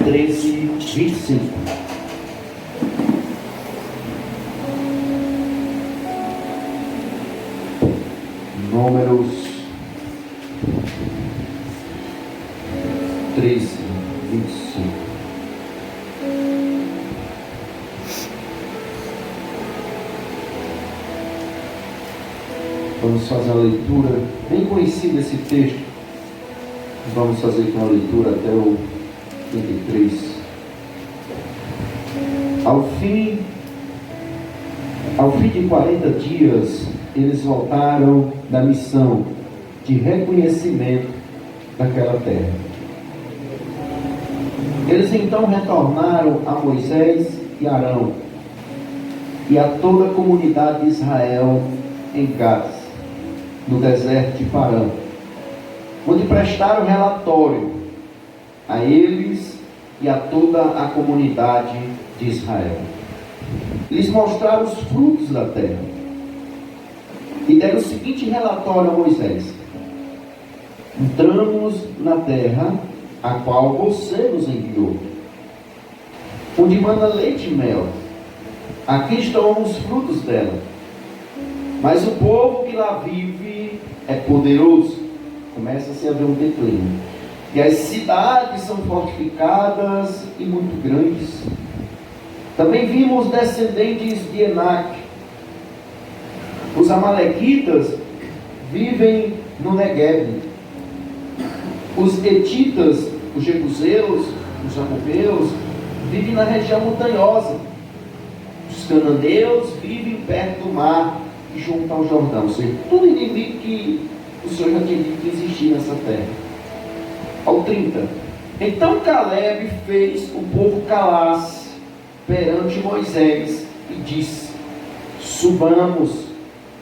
13, 25. Números 13, 25. Vamos fazer a leitura, bem conhecido esse texto. Vamos fazer com a leitura até o 33. Ao fim de 40 dias, eles voltaram da missão de reconhecimento daquela terra. Eles então retornaram a Moisés e Arão e a toda a comunidade de Israel em Gades, no deserto de Parã, onde prestaram relatório a eles e a toda a comunidade de Israel. Eles mostraram os frutos da terra e deram o seguinte relatório a Moisés: entramos na terra a qual você nos enviou, onde manda leite e mel. Aqui estão os frutos dela, mas o povo que lá vive é poderoso. Começa-se a ver um declínio. E as cidades são fortificadas e muito grandes. Também vimos descendentes de Enac. Os amalequitas vivem no Negueb. Os hetitas, os jebuseus, os amorreus, vivem na região montanhosa. Os cananeus vivem perto do mar e junto ao Jordão. Ou seja, tudo inimigo que o Senhor já tinha dito que existia nessa terra. Ao 30. Então Caleb fez o povo calar-se perante Moisés e disse: subamos,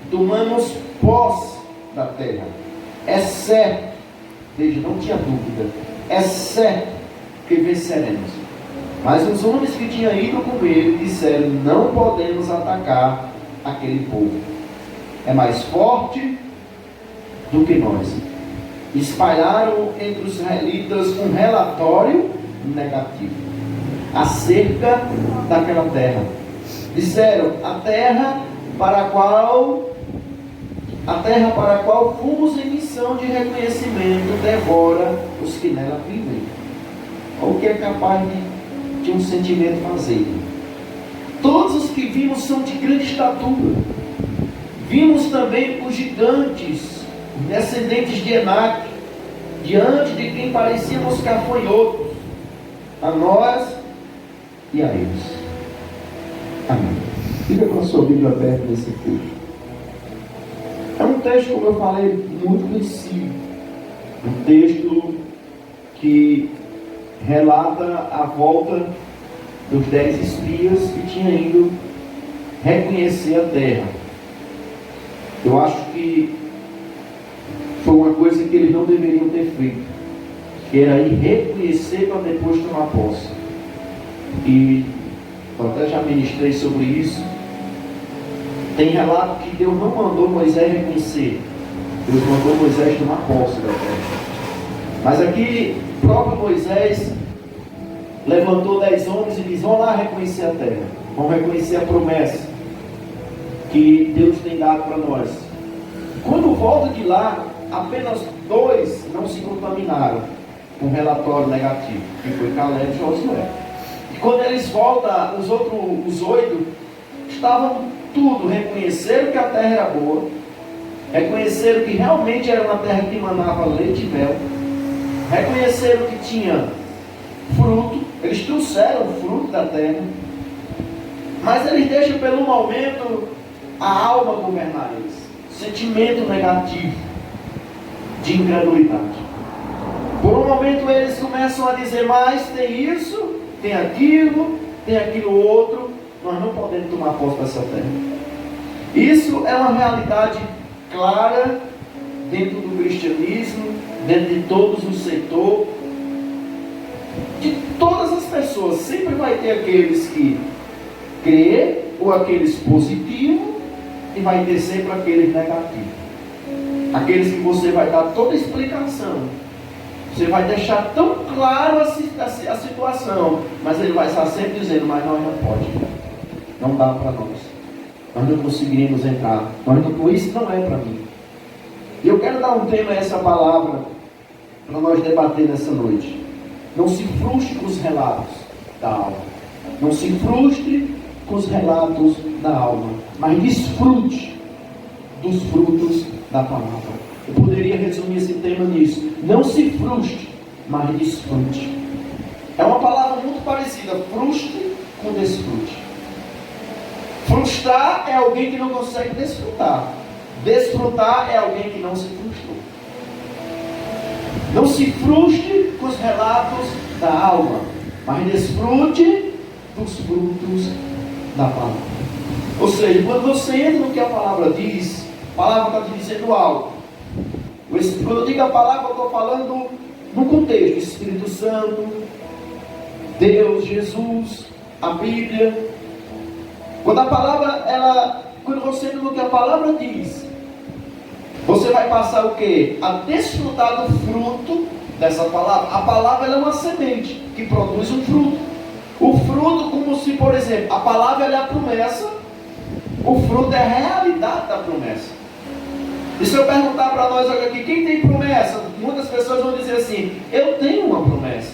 tomamos posse da terra. É certo, veja, não tinha dúvida, é certo que venceremos. Mas os homens que tinham ido com ele disseram: não podemos atacar aquele povo, é mais forte do que nós. Espalharam entre os israelitas um relatório negativo acerca daquela terra. Disseram: a terra para a qual fomos em missão de reconhecimento devora os que nela vivem. Ou o que é capaz de um sentimento fazer. Todos os que vimos são de grande estatura. Vimos também os gigantes, descendentes de Enac, diante de quem parecíamos gafanhotos, a nós e a eles. Amém. Fica com a sua Bíblia aberta nesse texto. É um texto, como eu falei, muito conhecido. Um texto que relata a volta dos 10 espias que tinham ido reconhecer a terra. Eu acho que foi uma coisa que eles não deveriam ter feito, que era ir reconhecer para depois tomar posse. E eu até já ministrei sobre isso. Tem relato que Deus não mandou Moisés reconhecer, Deus mandou Moisés tomar posse da terra. Mas aqui, o próprio Moisés levantou 10 homens e disse: vão lá reconhecer a terra, vão reconhecer a promessa que Deus tem dado para nós. Quando volta de lá, apenas 2 não se contaminaram com um relatório negativo, que foi Caleb e Josué. E quando eles voltam, os 8 estavam tudo, reconheceram que a terra era boa, reconheceram que realmente era uma terra que manava leite e mel, reconheceram que tinha fruto, eles trouxeram o fruto da terra, mas eles deixam pelo momento a alma governar eles, sentimento negativo de incredulidade. Por um momento eles começam a dizer: mas tem isso, tem aquilo outro, nós não podemos tomar posse dessa terra. Isso é uma realidade clara dentro do cristianismo, dentro de todos os setores, de todas as pessoas. Sempre vai ter aqueles que crê ou aqueles positivos, e vai ter sempre aqueles negativos, aqueles que você vai dar toda a explicação Você vai deixar tão claro a situação, mas ele vai estar sempre dizendo, mas nós não podemos. Não dá para nós. Nós não conseguiremos entrar. Isso não é para mim. E eu quero dar um tema a essa palavra para nós debater nessa noite. Não se frustre com os relatos da alma. Não se frustre com os relatos da alma. Mas desfrute dos frutos da palavra. Eu poderia resumir esse tema nisso. Não se frustre, mas desfrute. É uma palavra muito parecida. Frustre com desfrute. Frustrar é alguém que não consegue desfrutar. Desfrutar é alguém que não se frustrou. Não se frustre com os relatos da alma, mas desfrute dos frutos da palavra. Ou seja, quando você entra no que a palavra diz, a palavra está te dizendo algo. Quando eu digo a palavra, eu estou falando no contexto: Espírito Santo, Deus, Jesus, a Bíblia. Quando a palavra, quando você entra no que a palavra diz, você vai passar o quê? A desfrutar do fruto dessa palavra. A palavra ela é uma semente que produz um fruto. O fruto, como se, por exemplo, a palavra ela é a promessa, o fruto é a realidade da promessa. E se eu perguntar para nós, olha aqui, quem tem promessa? Muitas pessoas vão dizer assim, eu tenho uma promessa.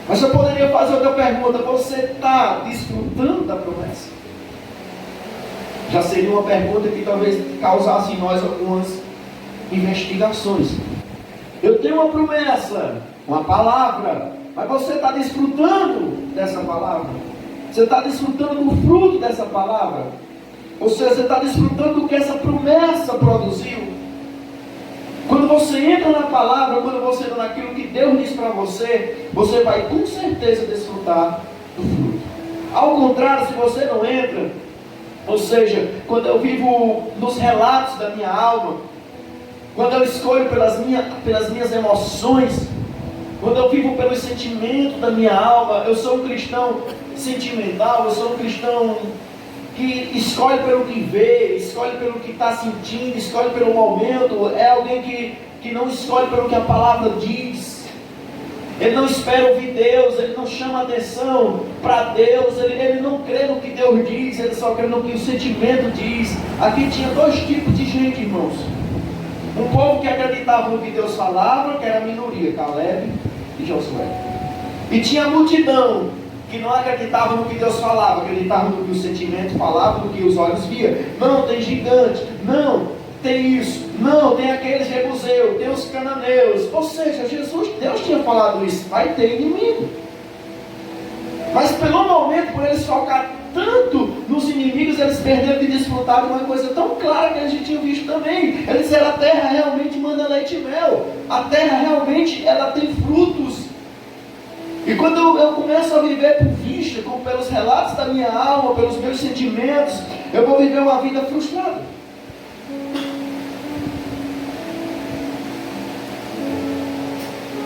Mas eu poderia fazer outra pergunta, você está desfrutando da promessa? Já seria uma pergunta que talvez causasse em nós algumas investigações. Eu tenho uma promessa, uma palavra, mas você está desfrutando dessa palavra? Você está desfrutando do fruto dessa palavra? Ou seja, você está desfrutando do que essa promessa produziu? Quando você entra na palavra, quando você entra naquilo que Deus diz para você, você vai com certeza desfrutar do fruto. Ao contrário, se você não entra, ou seja, quando eu vivo nos relatos da minha alma, quando eu escolho pelas minhas emoções, quando eu vivo pelos sentimentos da minha alma, eu sou um cristão sentimental, eu sou um cristão que escolhe pelo que vê, escolhe pelo que está sentindo, escolhe pelo momento, é alguém que não escolhe pelo que a palavra diz. Ele não espera ouvir Deus, ele não chama atenção para Deus, ele não crê no que Deus diz, ele só crê no que o sentimento diz. Aqui tinha dois tipos de gente, irmãos. Um povo que acreditava no que Deus falava, que era a minoria, Caleb e Josué. E tinha a multidão que não acreditava no que Deus falava, acreditava no que o sentimento falava, no que os olhos viam. Não, tem gigante, não, tem isso, não, tem aqueles jebuseus, tem os cananeus. Ou seja, Deus tinha falado isso, vai ter inimigo. Mas pelo momento, por eles focar tanto nos inimigos, eles perderam de desfrutar de uma coisa tão clara que a gente tinha visto também. Eles disseram, a terra realmente manda leite e mel, a terra realmente ela tem frutos. E quando eu começo a viver por vista, pelos relatos da minha alma, pelos meus sentimentos, eu vou viver uma vida frustrada.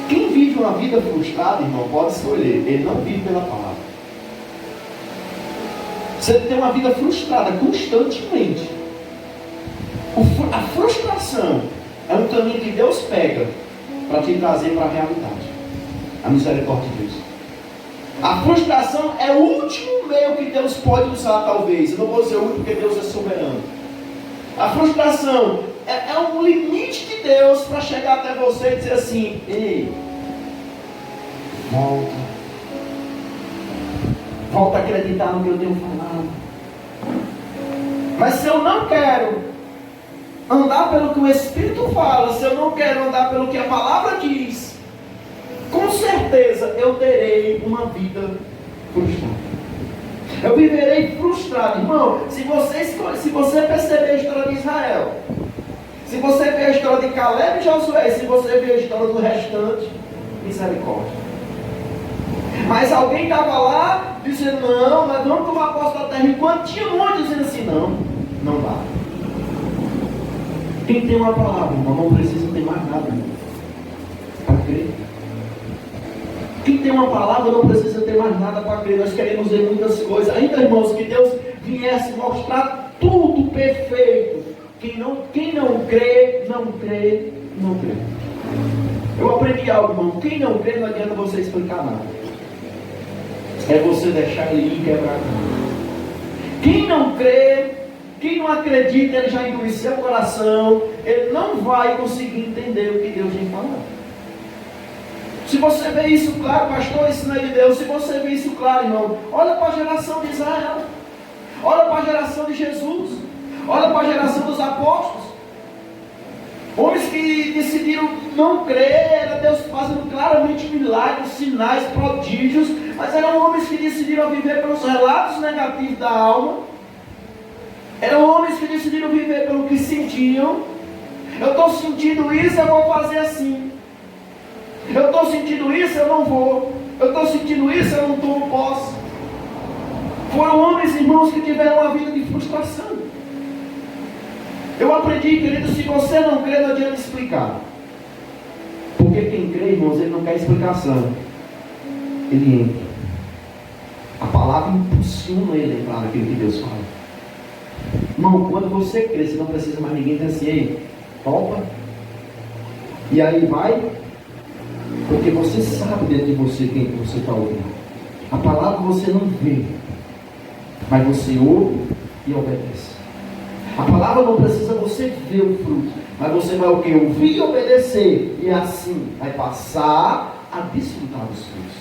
Quem vive uma vida frustrada, irmão, pode escolher. Ele não vive pela palavra. Você tem uma vida frustrada constantemente. A frustração é um caminho que Deus pega para te trazer para a realidade. A misericórdia de Deus. A frustração é o último meio que Deus pode usar, talvez. Eu não vou dizer o último, porque Deus é soberano. A frustração é um limite de Deus para chegar até você e dizer assim, ei, volta a acreditar no que eu tenho falado. Mas se eu não quero andar pelo que o Espírito fala, se eu não quero andar pelo que a palavra diz, com certeza eu terei uma vida frustrada. Eu viverei frustrado. Irmão, se você perceber a história de Israel, se você ver a história de Caleb e Josué, se você ver a história do restante, misericórdia. Mas alguém estava lá dizendo, não, nós vamos tomar posse da terra. Enquanto tinha um monte dizendo assim, não dá. Quem tem uma palavra, irmão, não precisa ter mais nada para crer. Quem tem uma palavra não precisa ter mais nada para crer. Nós queremos ver muitas coisas. Ainda, irmãos, que Deus viesse mostrar tudo perfeito. Quem não crê não crê. Eu aprendi algo, irmão. Quem não crê, não adianta você explicar nada. É você deixar ele ir quebrar. Quem não crê, quem não acredita, ele já endureceu o coração, ele não vai conseguir entender o que Deus vem falando. Se você vê isso claro, pastor, isso não é de Deus. Se você vê isso claro, irmão, olha para a geração de Israel, olha para a geração de Jesus, olha para a geração dos apóstolos. Homens que decidiram não crer, era Deus fazendo claramente milagres, sinais, prodígios, mas eram homens que decidiram viver pelos relatos negativos da alma, eram homens que decidiram viver pelo que sentiam. Eu estou sentindo isso, eu vou fazer assim. Eu estou sentindo isso, eu não vou. Eu estou sentindo isso, eu não tomo posse. Foram homens, irmãos, que tiveram uma vida de frustração. Eu aprendi, querido, se você não crê, não adianta explicar. Porque quem crê, irmãos, ele não quer explicação. Ele entra. A palavra impulsiona ele a entrar naquilo que Deus fala. Irmão, quando você crê, você não precisa mais ninguém dizer assim, ei, topa. E aí vai, porque você sabe dentro de você quem você está ouvindo. A palavra você não vê, mas você ouve e obedece. A palavra não precisa você ver o fruto, mas você vai o quê? Ouvir e obedecer, e assim vai passar a desfrutar dos frutos.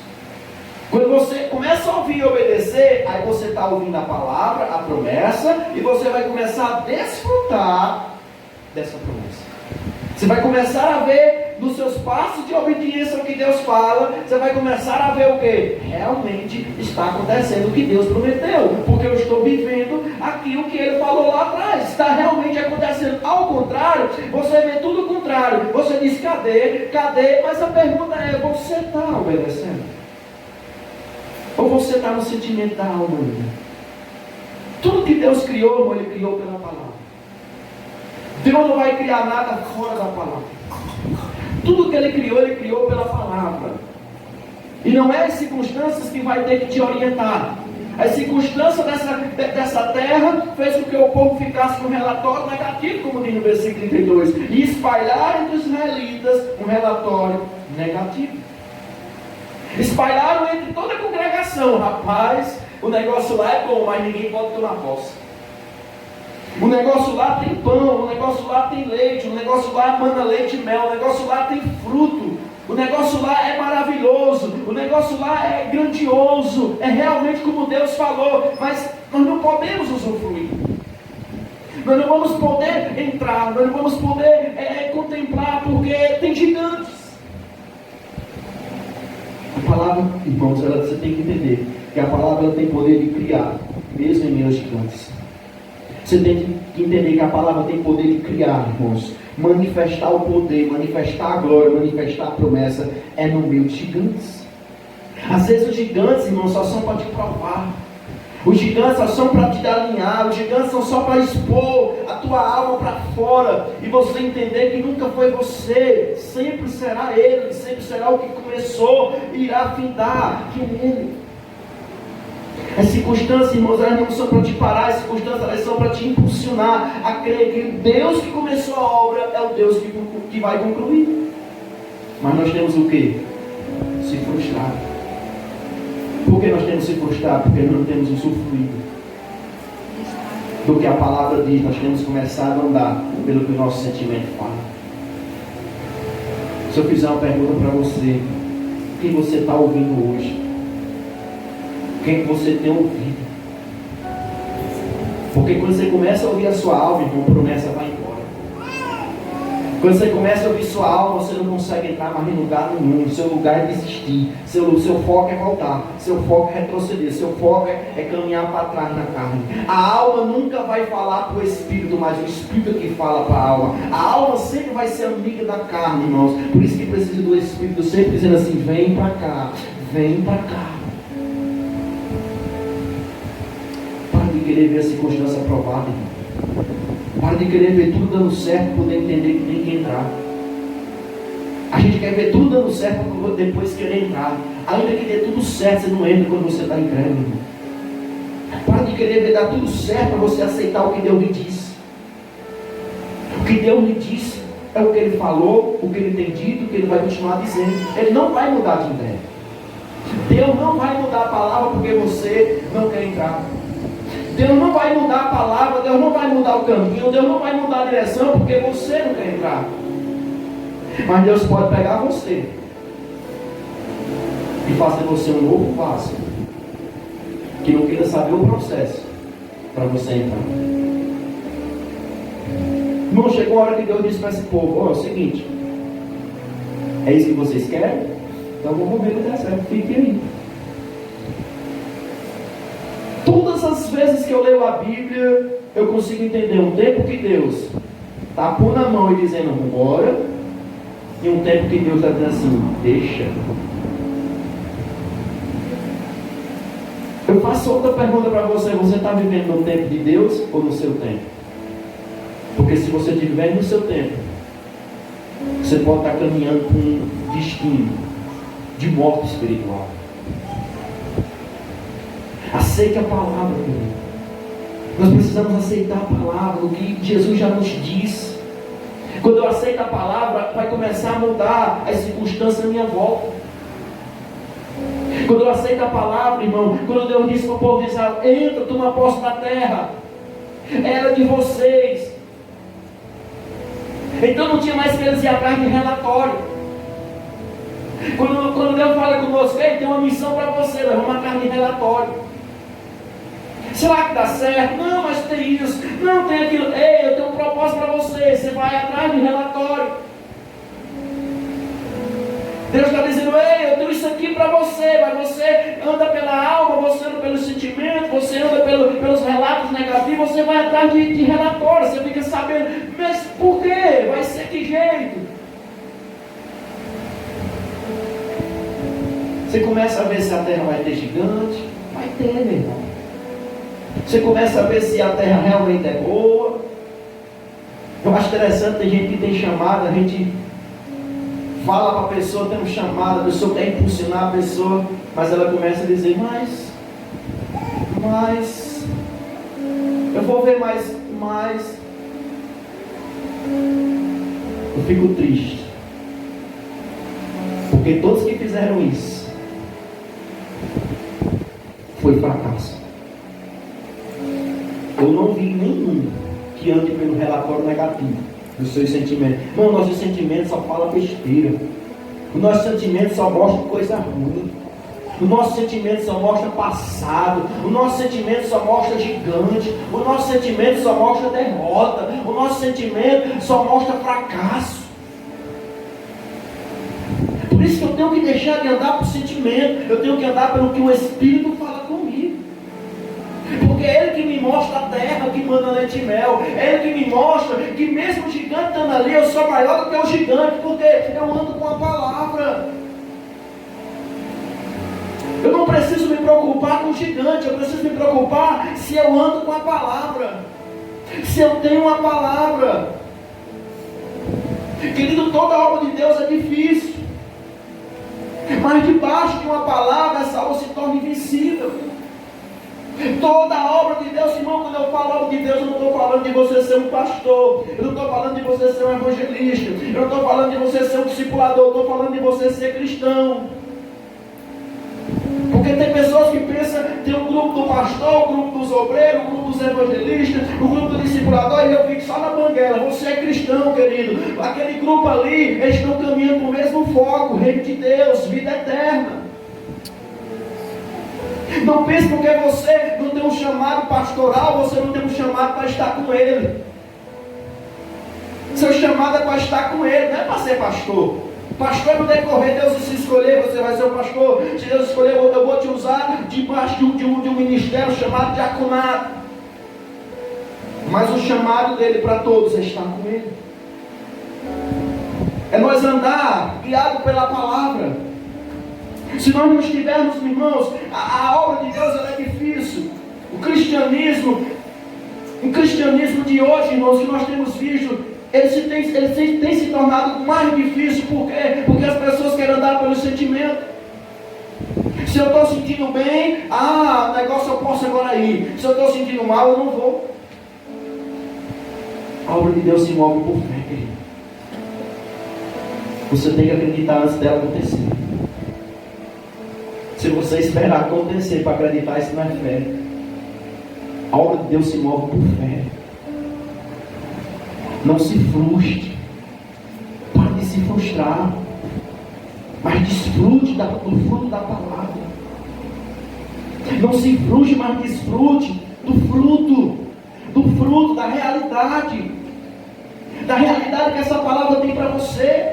Quando você começa a ouvir e obedecer, aí você está ouvindo a palavra, a promessa, e você vai começar a desfrutar dessa promessa. Você vai começar a ver nos seus passos de obediência ao que Deus fala, você vai começar a ver o que? Realmente está acontecendo o que Deus prometeu, porque eu estou vivendo aquilo que Ele falou lá atrás, está realmente acontecendo. Ao contrário, você vê tudo o contrário, você diz cadê, mas a pergunta é, você está obedecendo? Ou você está no sentimento da alma ainda? Tudo que Deus criou, irmão, Ele criou pela palavra. Deus não vai criar nada fora da palavra. Tudo que Ele criou pela palavra. E não é as circunstâncias que vai ter que te orientar. As circunstâncias dessa terra fez com que o povo ficasse com um relatório negativo, como diz no versículo 32, e espalharam entre os israelitas um relatório negativo. Espalharam entre toda a congregação, rapaz, o negócio lá é bom, mas ninguém pode tomar posse. O negócio lá tem pão, o negócio lá tem leite, o negócio lá mana leite e mel, o negócio lá tem fruto, o negócio lá é maravilhoso, o negócio lá é grandioso, é realmente como Deus falou, mas nós não podemos usufruir. Nós não vamos poder entrar, nós não vamos poder contemplar, porque tem gigantes. A palavra, irmãos, você tem que entender que a palavra ela tem poder de criar, mesmo em meio aos gigantes. Você tem que entender que a palavra tem poder de criar, irmãos. Manifestar o poder, manifestar a glória, manifestar a promessa é no meio de gigantes. Às vezes os gigantes, irmãos, só são para te provar. Os gigantes só são para te alinhar. Os gigantes são só para expor a tua alma para fora. E você entender que nunca foi você. Sempre será Ele. Sempre será o que começou e irá findar. Que é Ele. As circunstâncias, irmãos, elas não são para te parar. As circunstâncias, elas são para te impulsionar a crer que o Deus que começou a obra é o Deus que vai concluir. Mas nós temos o quê? Se frustrar. Por que nós temos se frustrar? Porque não temos usufruído do que a palavra diz. Nós temos começado a andar pelo que o nosso sentimento fala. Se eu fizer uma pergunta para você, o que você está ouvindo hoje? Quem você tem ouvido? Porque quando você começa a ouvir a sua alma, irmão, a promessa vai embora. Quando você começa a ouvir sua alma, você não consegue entrar mais em lugar nenhum. O seu lugar é desistir. Seu foco é voltar. Seu foco é retroceder. Seu foco é caminhar para trás na carne. A alma nunca vai falar para o Espírito, mas o Espírito é que fala para a alma. A alma sempre vai ser amiga da carne, irmãos. Por isso que precisa do Espírito sempre dizendo assim, vem para cá, vem para cá. Para de querer ver a circunstância aprovada, irmão. Para de querer ver tudo dando certo, poder entender que tem que entrar. A gente quer ver tudo dando certo para depois querer entrar. Ainda que dê tudo certo, você não entra quando você está incrédulo. Para de querer ver dar tudo certo para você aceitar o que Deus lhe disse. O que Deus lhe disse é o que ele falou, o que ele tem dito, o que ele vai continuar dizendo. Ele não vai mudar de ideia. Deus não vai mudar a palavra porque você não quer entrar. Deus não vai mudar a palavra, Deus não vai mudar o caminho, Deus não vai mudar a direção porque você não quer entrar. Mas Deus pode pegar você e fazer você um novo vaso que não queira saber o processo para você entrar. Irmão, chegou a hora que Deus disse para esse povo: ó, é o seguinte, é isso que vocês querem? Então vamos ver o que dá certo, fiquem aí. Todas as vezes que eu leio a Bíblia, eu consigo entender um tempo que Deus está pondo a mão e dizendo vamos embora, e um tempo que Deus está dizendo assim, deixa. Eu faço outra pergunta para você: você está vivendo no tempo de Deus ou no seu tempo? Porque se você estiver no seu tempo, você pode estar caminhando com um destino de morte espiritual. Aceite a palavra, querido. Nós precisamos aceitar a palavra, o que Jesus já nos disse. Quando eu aceito a palavra, vai começar a mudar as circunstâncias à minha volta. Quando eu aceito a palavra, irmão, quando Deus disse para o povo de Israel: entra, toma posse da terra, era de vocês. Então não tinha mais que eles ir atrás de relatório. Quando Deus fala conosco: ei, tem uma missão para você, levar uma carta de relatório. Será que dá certo? Não, mas tem isso, não tem aquilo. Ei, eu tenho um propósito para você. Você vai atrás de relatório. Deus está dizendo: ei, eu tenho isso aqui para você, mas você anda pela alma, você anda pelo sentimento, você anda pelos relatos negativos, você vai atrás de relatório. Você fica sabendo, mas por quê? Vai ser que jeito? Você começa a ver se a terra vai ter gigante. Vai ter, meu irmão. Você começa a ver se a terra realmente é boa. Eu acho interessante, tem gente que tem chamada, a gente fala para a pessoa, tem um chamado, a pessoa quer impulsionar a pessoa, mas ela começa a dizer, mas eu vou ver mais. Eu fico triste, porque todos que fizeram isso foi fracasso. Eu não vi nenhum que ande pelo relatório negativo dos seus sentimentos. Não, nossos sentimentos só falam besteira. O nosso sentimento só mostra coisa ruim. O nosso sentimento só mostra passado. O nosso sentimento só mostra gigante. O nosso sentimento só mostra derrota. O nosso sentimento só mostra fracasso. Por isso que eu tenho que deixar de andar por sentimento. Eu tenho que andar pelo que o Espírito fala comigo. Porque é Ele que me mostra a terra que manda leite e mel. É Ele que me mostra que mesmo o gigante estando ali, eu sou maior do que o gigante, porque eu ando com a palavra. Eu não preciso me preocupar com o gigante, eu preciso me preocupar se eu ando com a palavra, se eu tenho uma palavra. Querido, toda a obra de Deus é difícil, mas debaixo de uma palavra essa obra se torna invencível. Toda a obra de Deus, irmão, quando eu falo obra de Deus, eu não estou falando de você ser um pastor, eu não estou falando de você ser um evangelista, eu não estou falando de você ser um discipulador, eu estou falando de você ser cristão. Porque tem pessoas que pensam, tem um grupo do pastor, o grupo dos obreiros, o grupo dos evangelistas, o grupo do discipulador, e eu fico só na banguela. Você é cristão, querido. Aquele grupo ali, eles estão caminhando para o mesmo foco, reino de Deus, vida eterna. Não pense porque você não tem um chamado pastoral, você não tem um chamado para estar com Ele. Seu chamado é para estar com Ele, não é para ser pastor. Pastor é no decorrer, Deus se escolher, você vai ser o pastor. Se Deus escolher, eu vou te usar debaixo de um ministério chamado diaconato. Mas o chamado dele para todos é estar com Ele. É nós andar guiado pela palavra. Se nós não estivermos, irmãos, a obra de Deus ela é difícil. O cristianismo de hoje, irmãos, que nós temos visto, ele tem se tornado mais difícil. Por quê? Porque as pessoas querem andar pelo sentimento. Se eu estou sentindo bem, o negócio eu posso agora ir. Se eu estou sentindo mal, eu não vou. A obra de Deus se move por fé, querido. Você tem que acreditar antes dela acontecer. Se você esperar acontecer para acreditar, isso não é fé. A obra de Deus se move por fé. Não se frustre. Pare de se frustrar. Mas desfrute do fruto da palavra. Não se frustre, mas desfrute do fruto da realidade. Da realidade que essa palavra tem para você.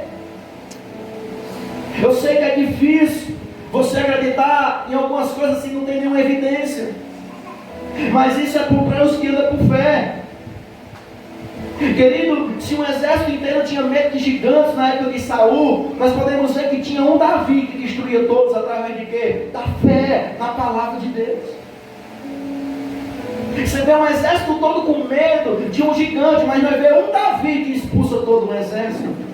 Eu sei que é difícil você acreditar em algumas coisas assim, não tem nenhuma evidência. Mas isso é para os que andam por fé. Querido, se um exército inteiro tinha medo de gigantes na época de Saul, nós podemos ver que tinha um Davi que destruía todos através de quê? Da fé, na palavra de Deus. Você vê um exército todo com medo de um gigante, mas nós vemos um Davi que expulsa todo um exército.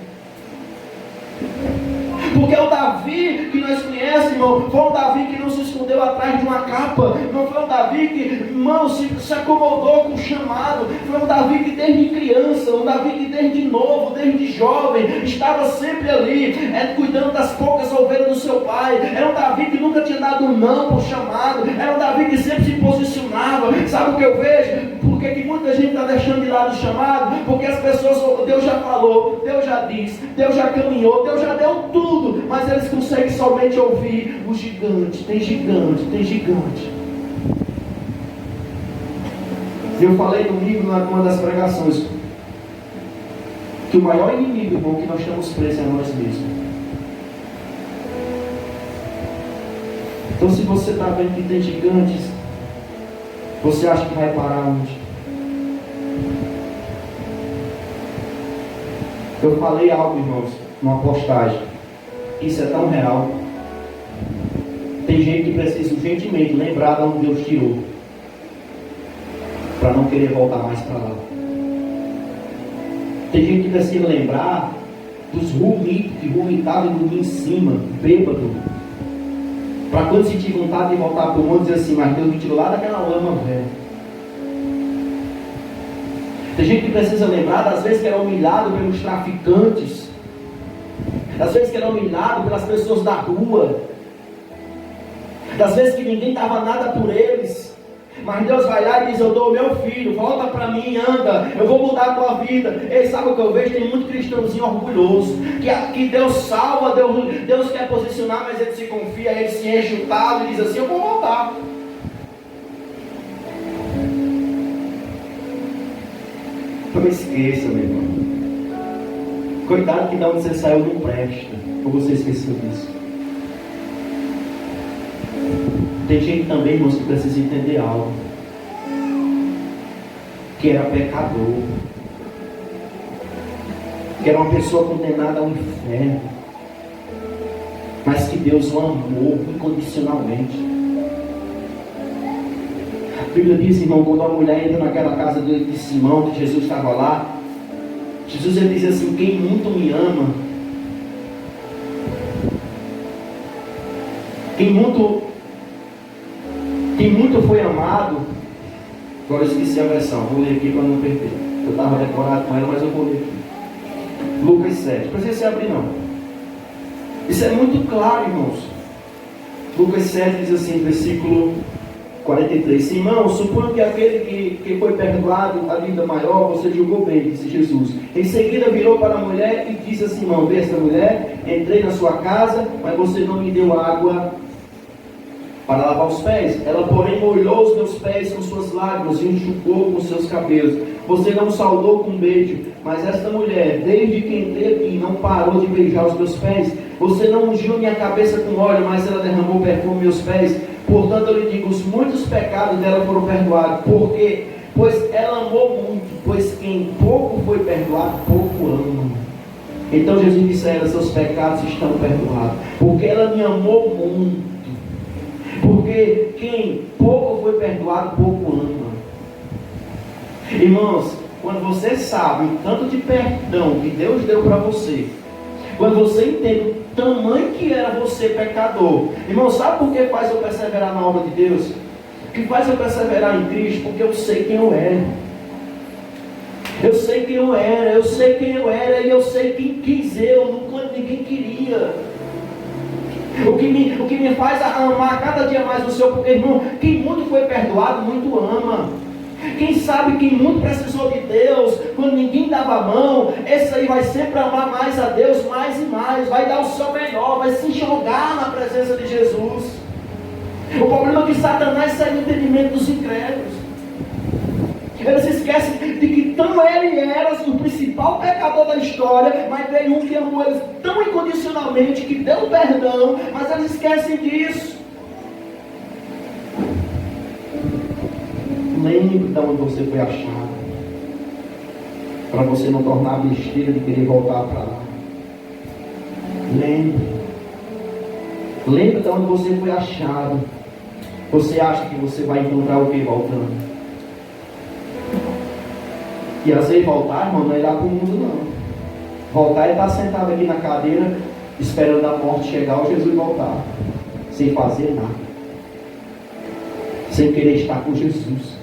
Porque o Davi que nós conhecemos, irmão, foi um Davi que não se escondeu atrás de uma capa. Não foi um Davi que, irmão, se acomodou com o chamado. Foi um Davi que desde criança, um Davi que desde novo, desde jovem, estava sempre ali, cuidando das poucas ovelhas do seu pai. Era um Davi que nunca tinha dado um não para o chamado. Era um Davi que sempre se posicionava. Sabe o que eu vejo? Porque que muita gente está deixando de lado o chamado? Porque as pessoas, Deus já falou, Deus já disse, Deus já caminhou, Deus já deu tudo. Mas eles conseguem somente ouvir o gigante. Tem gigante, tem gigante. Eu falei domingo numa das pregações que o maior inimigo, irmão, que nós estamos presos é nós mesmos. Então, se você está vendo que tem gigantes, você acha que vai parar onde? Eu falei algo, irmãos, numa postagem. Isso é tão real. Tem gente que precisa urgentemente lembrar de onde Deus tirou, para não querer voltar mais para lá. Tem gente que precisa lembrar dos rumitos que vomitavam e dormiam em cima, bêbado, para quando sentir vontade de voltar para o mundo, dizer assim: mas Deus me tirou lá daquela lama, velho. Tem gente que precisa lembrar das vezes que era humilhado pelos traficantes, das vezes que era humilhado pelas pessoas da rua, das vezes que ninguém dava nada por eles, mas Deus vai lá e diz: eu dou o meu filho, volta para mim, anda, eu vou mudar a tua vida. E sabe o que eu vejo? Tem muito cristãozinho orgulhoso, que Deus salva, Deus quer posicionar, mas ele se confia, ele se enche o talo e diz assim: eu vou voltar. Não esqueça, meu irmão. Cuidado que da onde você saiu não presta. Ou você esqueceu disso. Tem gente também, irmãos, que precisa entender algo. Que era pecador. Que era uma pessoa condenada ao inferno. Mas que Deus o amou incondicionalmente. A Bíblia diz, irmão, quando a mulher entra naquela casa de Simão, que Jesus estava lá, Jesus ele diz assim: quem muito me ama, quem muito foi amado. Agora eu esqueci a versão, vou ler aqui para não perder. Eu estava decorado com ela, mas eu vou ler aqui. Lucas 7, não precisa se abrir não. Isso é muito claro, irmãos. Lucas 7 diz assim, versículo 43: Simão, suponho que aquele que foi perdoado a dívida maior, você julgou bem, disse Jesus. Em seguida virou para a mulher e disse a Simão: vê esta mulher, entrei na sua casa, mas você não me deu água para lavar os pés. Ela, porém, molhou os meus pés com suas lágrimas e enxugou com seus cabelos. Você não saudou com um beijo, mas esta mulher, desde que entrei aqui, não parou de beijar os meus pés. Você não ungiu minha cabeça com óleo, mas ela derramou perfume nos meus pés. Portanto, eu lhe digo, os muitos pecados dela foram perdoados, pois ela amou muito, pois quem pouco foi perdoado, pouco ama. Então Jesus disse a ela: seus pecados estão perdoados, porque ela me amou muito. Porque quem pouco foi perdoado, pouco ama. Irmãos, quando você sabe o tanto de perdão que Deus deu para você, quando você entende o tamanho que era você pecador, irmão, sabe por que faz eu perseverar na obra de Deus? O que faz eu perseverar em Cristo? Porque eu sei quem eu era. Eu sei quem eu era, eu sei quem eu era, e eu sei quem quis eu. Ninguém queria. O que me faz amar cada dia mais o Senhor, porque, irmão, quem muito foi perdoado, muito ama. Quem sabe quem muito precisou de Deus, quando ninguém dava a mão, esse aí vai sempre amar mais a Deus, mais e mais, vai dar o seu melhor, vai se jogar na presença de Jesus. O problema é que Satanás sai do entendimento dos incrédulos. Eles esquecem de que tão ele era o principal pecador da história, mas veio um que amou eles tão incondicionalmente, que deu perdão, mas eles esquecem disso. Lembre de onde você foi achado, para você não tornar besteira de querer voltar para lá. Lembre de onde você foi achado. Você acha que você vai encontrar o que voltando? E às vezes voltar, irmão, não é ir lá para o mundo, não. Voltar é estar sentado aqui na cadeira, esperando a morte chegar ou Jesus voltar, sem fazer nada, sem querer estar com Jesus.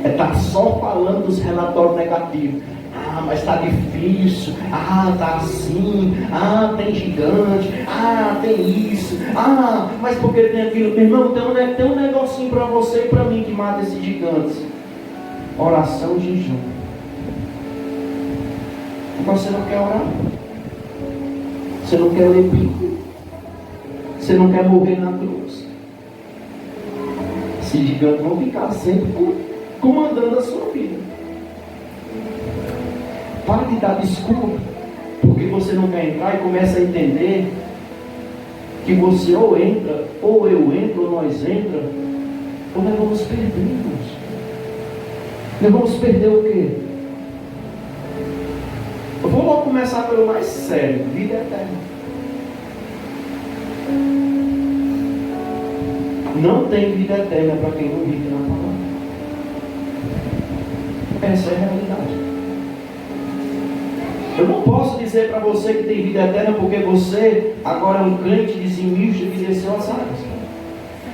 É estar só falando dos relatórios negativos. Ah, mas está difícil. Ah, está assim. Ah, tem gigante. Ah, tem isso. Ah, mas porque tem aquilo. Meu irmão, tem um negocinho para você e para mim que mata esses gigantes. Oração e jejum. Mas você não quer orar? Você não quer ler Bíblia? Você não quer morrer na cruz? Esses gigantes vão ficar sempre comandando a sua vida. Para de dar desculpa porque você não quer entrar, e começa a entender que você ou entra, ou eu entro, ou nós entra, ou nós vamos perder, irmãos. Nós vamos perder o quê? Eu vou logo começar pelo mais sério: vida eterna. Não tem vida eterna para quem não vive na palavra. Essa é a realidade. Eu não posso dizer para você que tem vida eterna porque você agora é um crente dizimista que desceu as águas.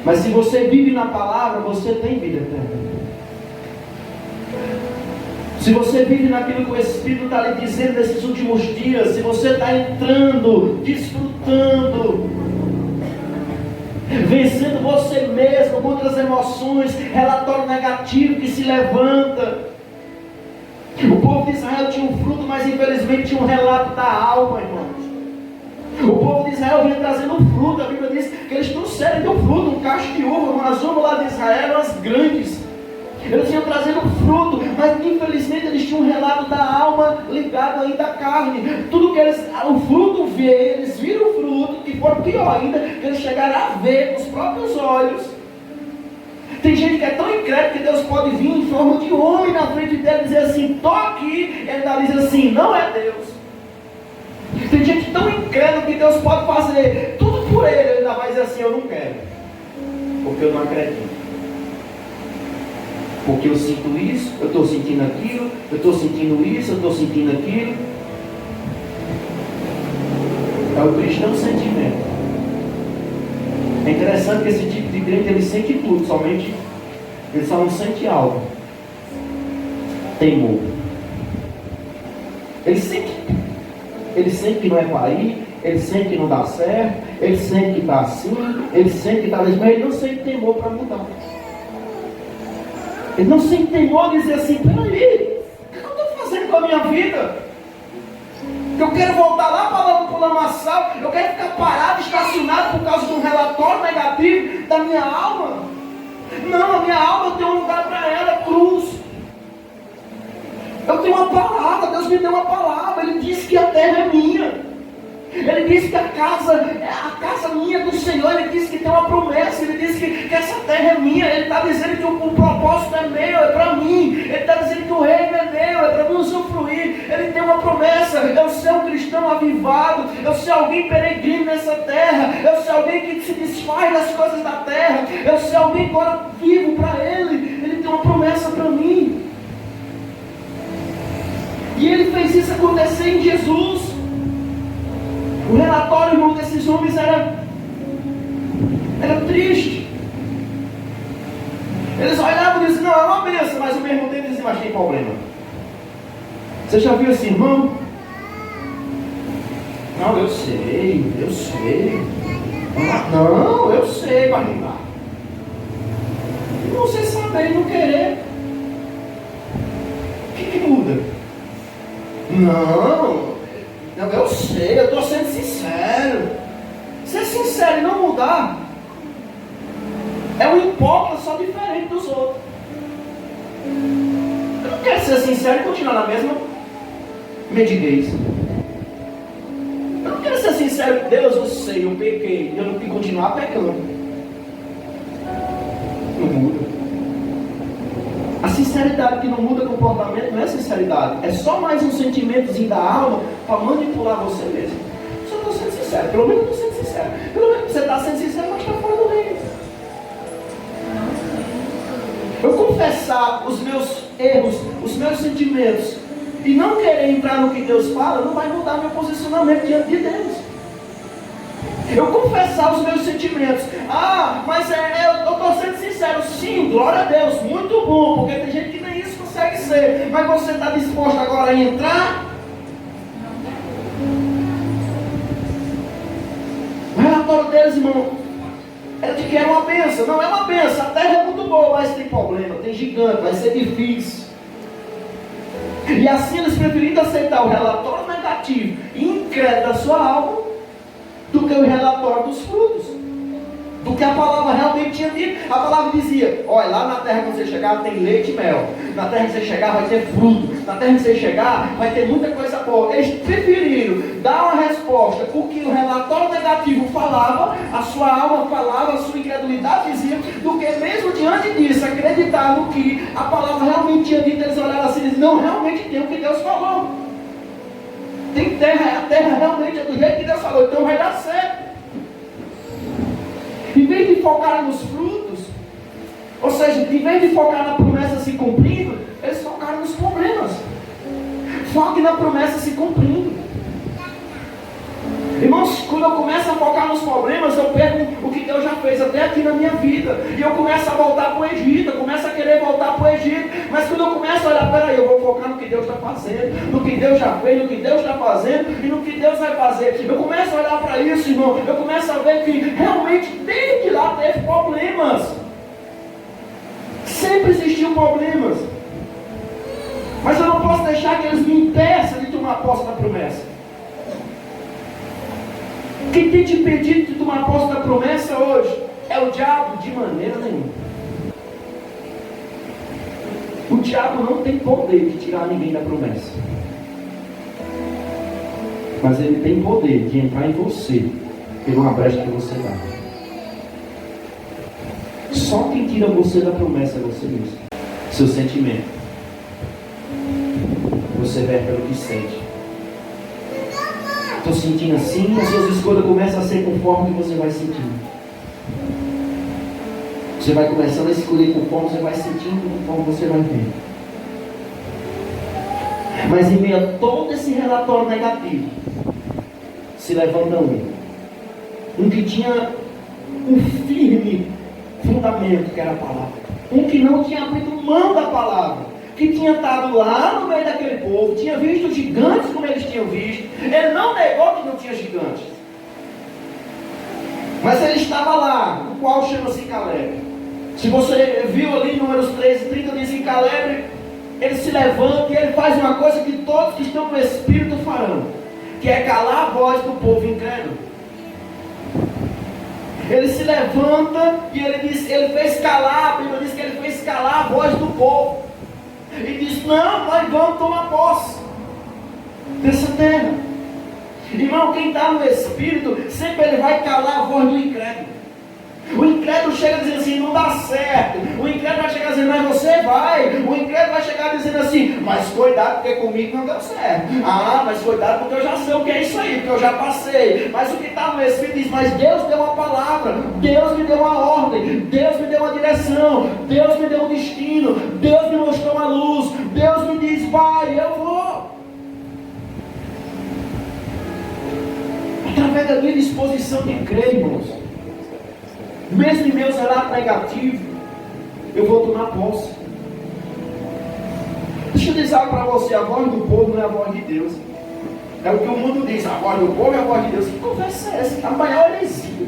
Mas se você vive na palavra, você tem vida eterna. Se você vive naquilo que o Espírito está lhe dizendo nesses últimos dias, se você está entrando, desfrutando, vencendo você mesmo contra as emoções, relatório negativo que se levanta. O povo de Israel tinha um fruto, mas infelizmente tinha um relato da alma, irmãos. O povo de Israel vinha trazendo um fruto. A Bíblia diz que eles trouxeram de um fruto, um cacho de uva, umas uvas lá de Israel eram as grandes. Eles iam trazendo fruto, mas infelizmente eles tinham um relato da alma ligado ainda à carne. Tudo que o fruto vê, eles viram o fruto, e por pior ainda, que eles chegaram a ver com os próprios olhos. Tem gente que é tão incrédulo que Deus pode vir em forma de homem na frente dele e dizer assim: estou aqui, e ele ainda diz assim: não é Deus. Tem gente tão incrédula que Deus pode fazer tudo por ele ainda vai dizer assim: eu não quero, porque eu não acredito. Porque eu sinto isso, eu estou sentindo aquilo, eu estou sentindo isso, eu estou sentindo aquilo. É o cristão sentimento. É interessante que esse tipo de crente, ele sente tudo, somente ele só não sente algo. Temor. Ele sente tudo. Ele sente que não é para ir, ele sente que não dá certo, ele sente que está assim, ele sente que está assim, mas ele não sente temor para mudar. Ele não sente temor de dizer assim: peraí, o que eu estou fazendo com a minha vida? Eu quero voltar lá para o lamaçal, eu quero ficar parado, estacionado por causa de um relatório negativo da minha alma. Não, a minha alma tem um lugar para ela, cruz. Eu tenho uma palavra, Deus me deu uma palavra. Ele disse que a terra é minha. Ele disse que a casa minha do Senhor. Ele disse que tem uma promessa. Ele disse que essa terra é minha. Ele está dizendo que o propósito é meu, é para mim. Ele está dizendo que o reino é meu, é para mim usufruir. Ele tem uma promessa. Eu sou um cristão avivado. Eu sou alguém peregrino nessa terra. Eu sou alguém que se desfaz das coisas da terra. Eu sou alguém que agora vivo para Ele. Ele tem uma promessa para mim. E Ele fez isso acontecer em Jesus. O relatório, irmão, desses homens era triste. Eles olhavam e diziam: não, é uma bênção. Mas o mesmo tempo dizia: mas tem problema. Você já viu esse irmão? Não, eu sei. Não, eu sei, mas não dá. E você saber e não querer, o que muda? Não, eu sei, eu estou sendo sincero. Ser sincero e não mudar é um hipócrita só diferente dos outros. Eu não quero ser sincero e continuar na mesma mediguez. Eu não quero ser sincero, Deus, eu sei, eu pequei, eu não tenho que continuar pecando. Não muda. A sinceridade que não muda comportamento não é sinceridade, é só mais um sentimentozinho da alma para manipular você mesmo. Só estou sendo sincero, pelo menos estou sendo sincero. Pelo menos você está sendo sincero, mas está fora do reino. Eu confessar os meus erros, os meus sentimentos e não querer entrar no que Deus fala, não vai mudar meu posicionamento diante de Deus. Eu confessar os meus sentimentos, mas eu estou sendo sincero, sim, glória a Deus, muito bom, porque tem gente que nem isso consegue ser, mas você está disposto agora a entrar? O relatório deles, irmão, é de que era uma benção. Não é uma benção, a terra é muito boa, mas tem problema, tem gigante, vai ser difícil. E assim eles preferiram aceitar o relatório negativo e incrédulo da sua alma do que o relatório dos frutos, do que a palavra realmente tinha dito. A palavra dizia: olha, lá na terra que você chegar tem leite e mel, na terra que você chegar vai ter fruto, na terra que você chegar vai ter muita coisa boa. Eles preferiram dar uma resposta porque o relatório negativo falava, a sua alma falava, a sua incredulidade dizia, do que mesmo diante disso acreditar no que a palavra realmente tinha dito. Eles olharam assim e disseram: não, realmente tem o que Deus falou. Tem terra, a terra realmente é do jeito que Deus falou, então vai dar certo. Em vez de focar nos frutos, ou seja, em vez de focar na promessa se cumprindo, eles focaram nos problemas. Foque na promessa se cumprindo. Irmãos, quando eu começo a focar nos problemas, eu perco o que Deus já fez até aqui na minha vida. E eu começo a voltar para o Egito, eu começo a querer voltar para o Egito. Mas quando eu começo a olhar, peraí, eu vou focar no que Deus está fazendo, no que Deus já fez, no que Deus está fazendo e no que Deus vai fazer. Eu começo a olhar para isso, irmão, eu começo a ver que realmente desde lá teve problemas. Sempre existiu problemas. Mas eu não posso deixar que eles me impeçam de tomar posse da promessa. Quem tem te impedido de tomar posse da promessa hoje é o diabo, de maneira nenhuma. O diabo não tem poder de tirar ninguém da promessa, mas ele tem poder de entrar em você por uma brecha que você dá. Só quem tira você da promessa é você mesmo. Seu sentimento. Você vê pelo que sente. Estou sentindo assim, as suas escolhas começam a ser conforme que você vai sentindo. Você vai começando a escolher conforme você vai sentindo, conforme você vai vendo. Mas em meio a todo esse relatório negativo, se levanta um que tinha um firme fundamento, que era a palavra. Um que não tinha abrido mão da palavra, que tinha estado lá no meio daquele povo, tinha visto gigantes como eles tinham visto. Ele não negou que não tinha gigantes, mas ele estava lá, o qual chama-se Caleb. Se você viu ali em Números 13:30, diz que Caleb, ele se levanta e ele faz uma coisa que todos que estão no Espírito farão, que é calar a voz do povo incrédulo. Ele se levanta e ele fez calar, a Bíblia diz que ele fez calar a voz do povo. E diz: não, nós vamos tomar posse dessa terra. Irmão, quem está no Espírito, sempre ele vai calar a voz do incrédulo. O incrédulo chega dizendo assim: não dá certo. O incrédulo vai chegar dizendo: mas você vai. O incrédulo vai chegar dizendo assim: mas cuidado, porque comigo não deu certo. Mas cuidado, porque eu já sei o que é isso aí, porque eu já passei. Mas o que está no Espírito diz: mas Deus deu uma palavra, Deus me deu uma ordem, Deus me deu uma direção, Deus me deu um destino, Deus me mostrou uma luz, Deus me diz: vai, eu vou. Através da minha disposição de crer, irmãos, mesmo em meus relatos negativos, eu vou tomar posse. Deixa eu dizer algo para você: a voz do povo não é a voz de Deus. É o que o mundo diz, a voz do povo é a voz de Deus. Que conversa é essa? A maior heresia.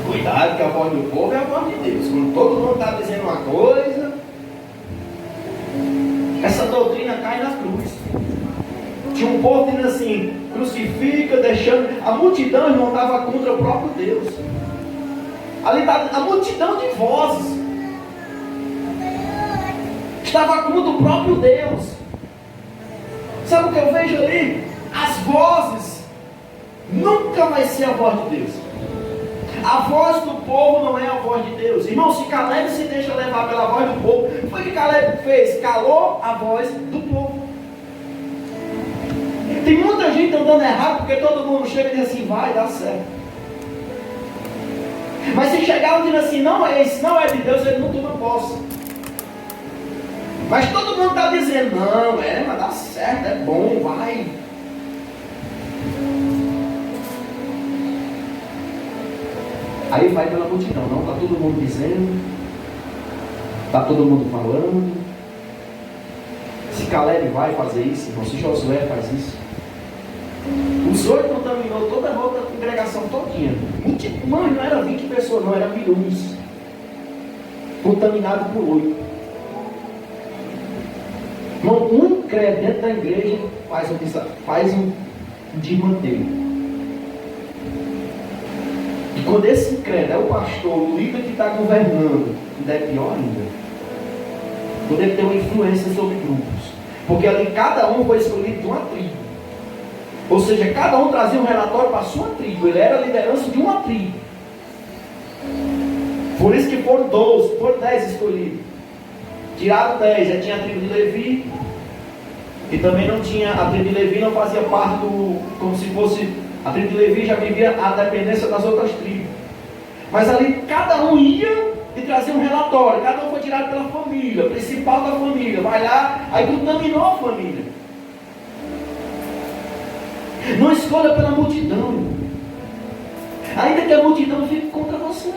Cuidado que a voz do povo é a voz de Deus. Quando todo mundo está dizendo uma coisa, essa doutrina cai na cruz. Tinha um povo dizendo assim, crucifica, deixando. A multidão, irmão, estava contra o próprio Deus. Ali está a multidão de vozes. Estava contra o próprio Deus. Sabe o que eu vejo ali? As vozes nunca vai ser a voz de Deus. A voz do povo não é a voz de Deus. Irmão, se Caleb se deixa levar pela voz do povo, foi o que Caleb fez? Calou a voz do povo. Tem muita gente andando errado porque todo mundo chega e diz assim, vai dar certo. Mas se chegar um dizendo assim, não é esse, não é de Deus, ele não toma posse. Mas todo mundo está dizendo, não, mas dá certo, é bom, vai. Aí vai pela multidão, não, está todo mundo dizendo, está todo mundo falando. Se Caleb vai fazer isso, irmão, se Josué faz isso, os 8 contaminou toda a outra congregação todinha. Mano, não era 20 pessoas, não, era milhões. Contaminado por 8. Irmão, um incrédulo dentro da igreja faz um desmantelo. E quando esse incrédulo é o pastor, o líder que está governando, ainda é pior ainda. Quando ele tem uma influência sobre grupos. Porque ali cada um foi escolhido de uma tribo. Ou seja, cada um trazia um relatório para a sua tribo. Ele era a liderança de uma tribo. Por isso que foram 12, foram 10 escolhidos. Tiraram 10, já tinha a tribo de Levi, e também não tinha, a tribo de Levi não fazia parte do, como se fosse, a tribo de Levi já vivia a dependência das outras tribos. Mas ali cada um ia e trazia um relatório, cada um foi tirado pela família, principal da família, vai lá, aí contaminou a família. Não escolha pela multidão, ainda que a multidão fique contra você.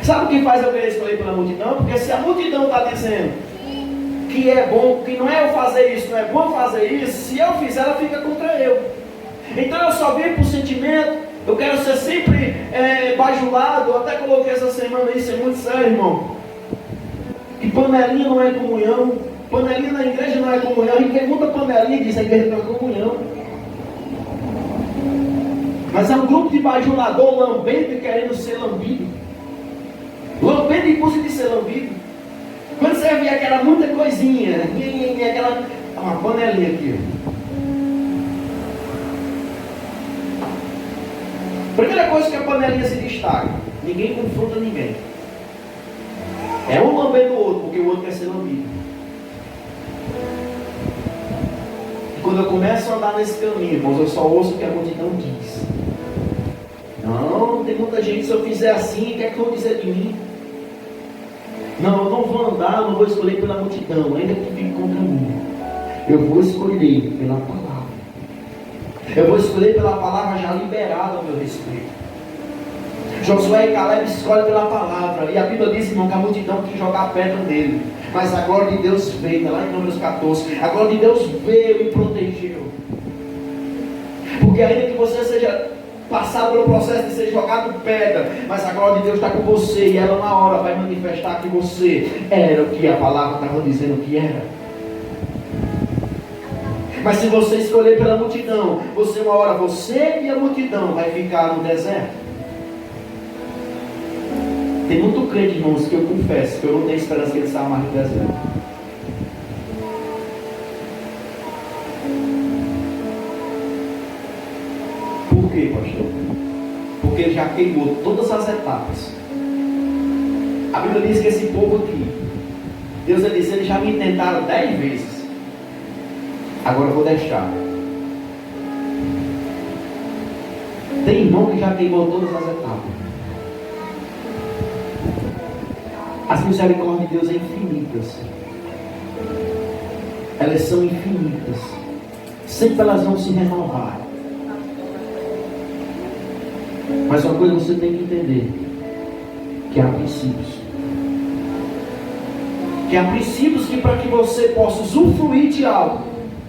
Sabe o que faz eu querer escolher pela multidão? Porque se a multidão está dizendo que é bom, que não é eu fazer isso, não é bom fazer isso, se eu fizer, ela fica contra eu. Então eu só vivo por sentimento, eu quero ser sempre bajulado. Eu até coloquei essa semana isso, é muito sério, irmão. Que panelinha não é comunhão, panelinha na igreja não é comunhão. E pergunta panelinha e diz, a igreja não é comunhão. Mas é um grupo de bajulador lambendo querendo ser lambido. Lambendo em busca de ser lambido. Quando você via aquela muita coisinha, aquela uma panelinha aqui. Primeira coisa que a panelinha se destaca: ninguém confronta ninguém. É um lambendo o outro, porque o outro quer ser lambido. E quando eu começo a andar nesse caminho, irmãos, eu só ouço o que a multidão diz. Não, tem muita gente, se eu fizer assim, o que é que vão dizer de mim? Não, eu não vou andar, eu não vou escolher pela multidão, ainda que fique contra mim. Eu vou escolher pela palavra. Eu vou escolher pela palavra já liberada ao meu respeito. Josué e Caleb escolhem pela palavra. E a Bíblia diz, irmão, que a multidão quis jogar pedra nele. Mas a glória de Deus veio, está lá em Números 14. A glória de Deus veio e protegeu. Porque ainda que você seja passado pelo processo de ser jogado pedra, mas a glória de Deus está com você, e ela uma hora vai manifestar que você era o que a palavra estava dizendo que era. Mas se você escolher pela multidão, você uma hora, você e a multidão vai ficar no deserto. Tem muito crente, irmãos, que eu confesso que eu não tenho esperança que ele saia mais no deserto. Por quê, pastor? Porque ele já queimou todas as etapas. A Bíblia diz que esse povo aqui, Deus vai dizer, eles já me tentaram 10 vezes. Agora eu vou deixar. Tem irmão que já queimou todas as etapas. As misericórdias de Deus são infinitas. Elas são infinitas. Sempre elas vão se renovar. Mas uma coisa você tem que entender: que há princípios. Que há princípios que para que você possa usufruir de algo,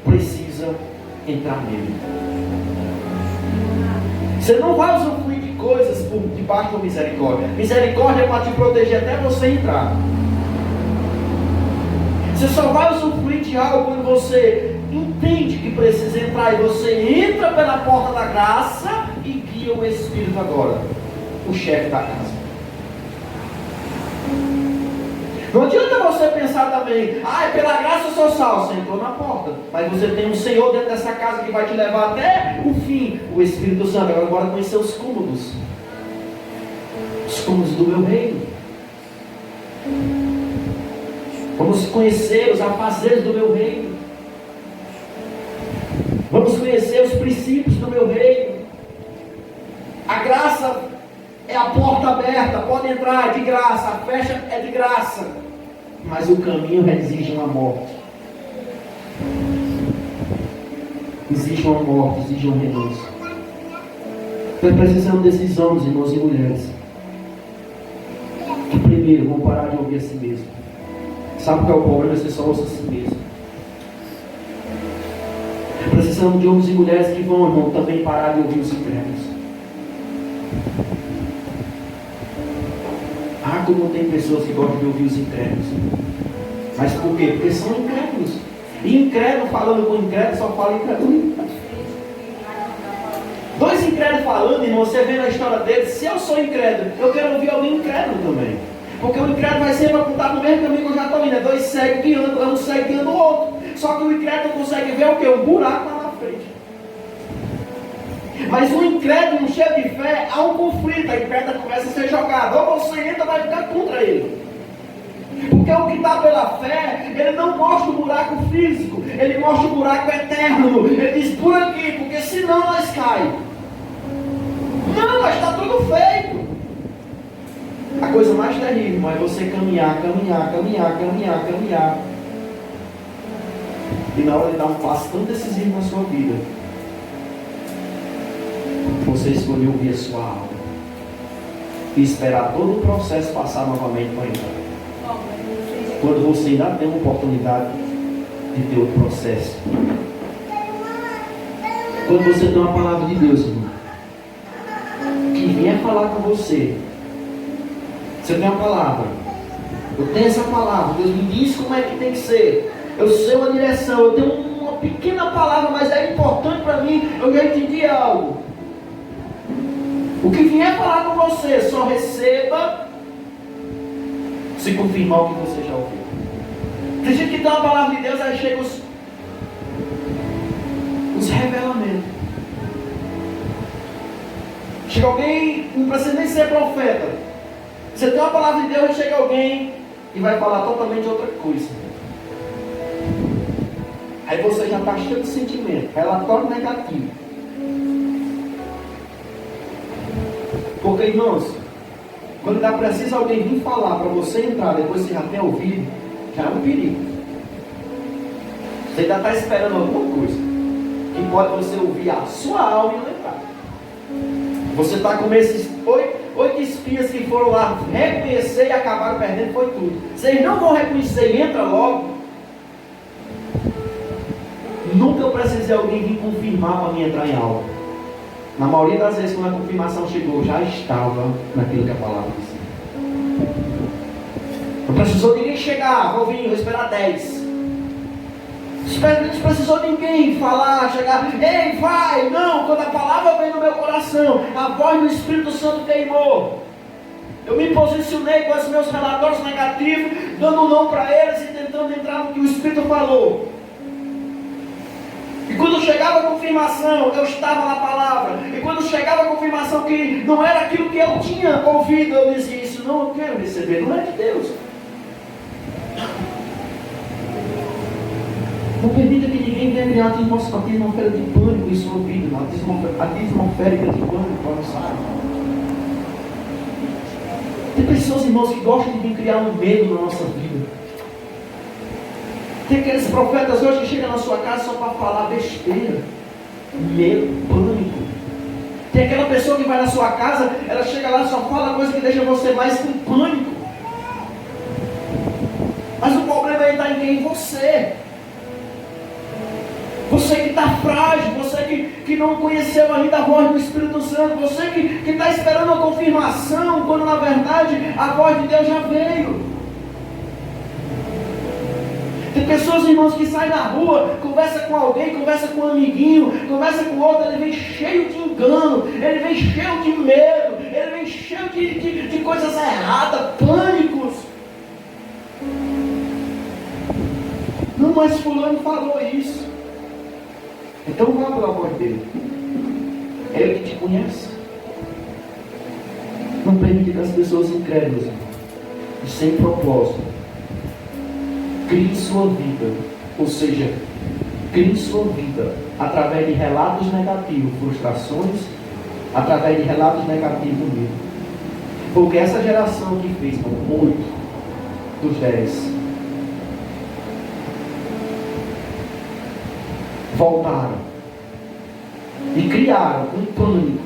precisa entrar nele. Você não vai usufruir de coisas por debaixo da misericórdia. Misericórdia é para te proteger até você entrar. Você só vai usufruir de algo quando você entende que precisa entrar. E você entra pela porta da graça e guia o Espírito agora, o chefe da casa. Não adianta você pensar também, pela graça eu sou salvo. Você entrou na porta, mas você tem um Senhor dentro dessa casa que vai te levar até o fim, o Espírito Santo. Agora bora conhecer os cômodos do meu reino. Vamos conhecer os afazeres do meu reino. Vamos conhecer os princípios do meu reino. A graça é a porta aberta, pode entrar, é de graça. A fecha é de graça, mas o caminho exige uma morte. Exige uma morte, exige uma renúncia. Nós precisamos desses homens, irmãos e mulheres, que primeiro vão parar de ouvir a si mesmo. Sabe qual é o problema? Você só ouça a si mesmo. Precisamos de homens e mulheres que vão, irmão, também parar de ouvir os incrédulos. Como tem pessoas que gostam de ouvir os incrédulos. Mas por quê? Porque são incrédulos. E incrédulo falando com incrédulo só fala incredulidade. Dois incrédulos falando, irmão, você vê na história deles. Se eu sou incrédulo, eu quero ouvir alguém incrédulo também. Porque o incrédulo vai sempre apontar no mesmo caminho que eu já estou indo. É dois cegos guiando, um cego guiando o outro. Só que o incrédulo consegue ver o quê? Um buraco lá na frente. Mas o incrédulo, um cheio de fé, há um conflito. A pedra começa a ser jogada. Ou você entra ou vai ficar contra ele. Porque o que está pela fé, ele não mostra o buraco físico. Ele mostra o buraco eterno. Ele diz por aqui, porque senão nós caímos. Não, mas está tudo feito. A coisa mais terrível é você caminhar. E na hora de dar um passo tão decisivo na sua vida, você escolheu ouvir a sua alma e esperar todo o processo passar novamente para entrar. Quando você ainda tem uma oportunidade de ter outro processo. Quando você tem uma palavra de Deus, irmão, que vier falar com você. Você tem uma palavra. Eu tenho essa palavra. Deus me diz como é que tem que ser. Eu sei uma direção. Eu tenho uma pequena palavra, mas é importante para mim. Eu já entendi algo. O que vier falar com você, só receba se confirmar o que você já ouviu. Tem gente que dá uma palavra de Deus, aí chega os revelamentos. Chega alguém, não precisa nem ser profeta. Você tem uma palavra de Deus, aí chega alguém e vai falar totalmente outra coisa. Aí você já está cheio de sentimento, relatório negativo. Porque, irmãos, quando dá precisa alguém vir falar para você entrar, depois você já tem ouvido, já é um perigo. Você ainda está esperando alguma coisa que pode você ouvir a sua alma e lembrar. Você está com esses 8 espias que foram lá reconhecer e acabaram perdendo, foi tudo. Vocês não vão reconhecer e entra logo. Nunca eu precisei alguém vir confirmar para mim entrar em algo. Na maioria das vezes, quando a confirmação chegou, já estava naquilo que a palavra dizia. Não precisou de ninguém chegar, vou vir, vou esperar 10. Não precisou de ninguém falar, chegar, ei, vai, não, quando a palavra veio no meu coração, a voz do Espírito Santo queimou. Eu me posicionei com os meus relatórios negativos, dando não para eles e tentando entrar no que o Espírito falou. E quando chegava a confirmação, eu estava na palavra. E quando chegava a confirmação que não era aquilo que eu tinha ouvido, eu dizia, isso não eu quero receber, não é de Deus. Não permita que ninguém venha criar atmosfera de pânico em sua vida, atmosfera de pânico para você. Tem pessoas, irmãos, que gostam de vir criar um medo na nossa vida. Tem aqueles profetas hoje que chegam na sua casa só para falar besteira, medo, pânico. Tem aquela pessoa que vai na sua casa, ela chega lá e só fala coisa que deixa você mais com pânico. Mas o problema está em quem? Você. Você que está frágil, você que não conheceu ainda a voz do Espírito Santo, você que está esperando a confirmação, quando na verdade a voz de Deus já veio. Tem pessoas, irmãos, que saem na rua, conversa com alguém, conversa com um amiguinho, conversa com outro, ele vem cheio de engano, ele vem cheio de medo, ele vem cheio de coisas erradas, pânicos. Não, mas fulano falou isso. Então vá pelo amor dele. É ele que te conhece. Não permite que as pessoas incrédulas, e sem propósito, criem sua vida. Ou seja, criem sua vida através de relatos negativos, frustrações, através de relatos negativos mesmo. Porque essa geração que fez muito dos 10 voltaram e criaram um pânico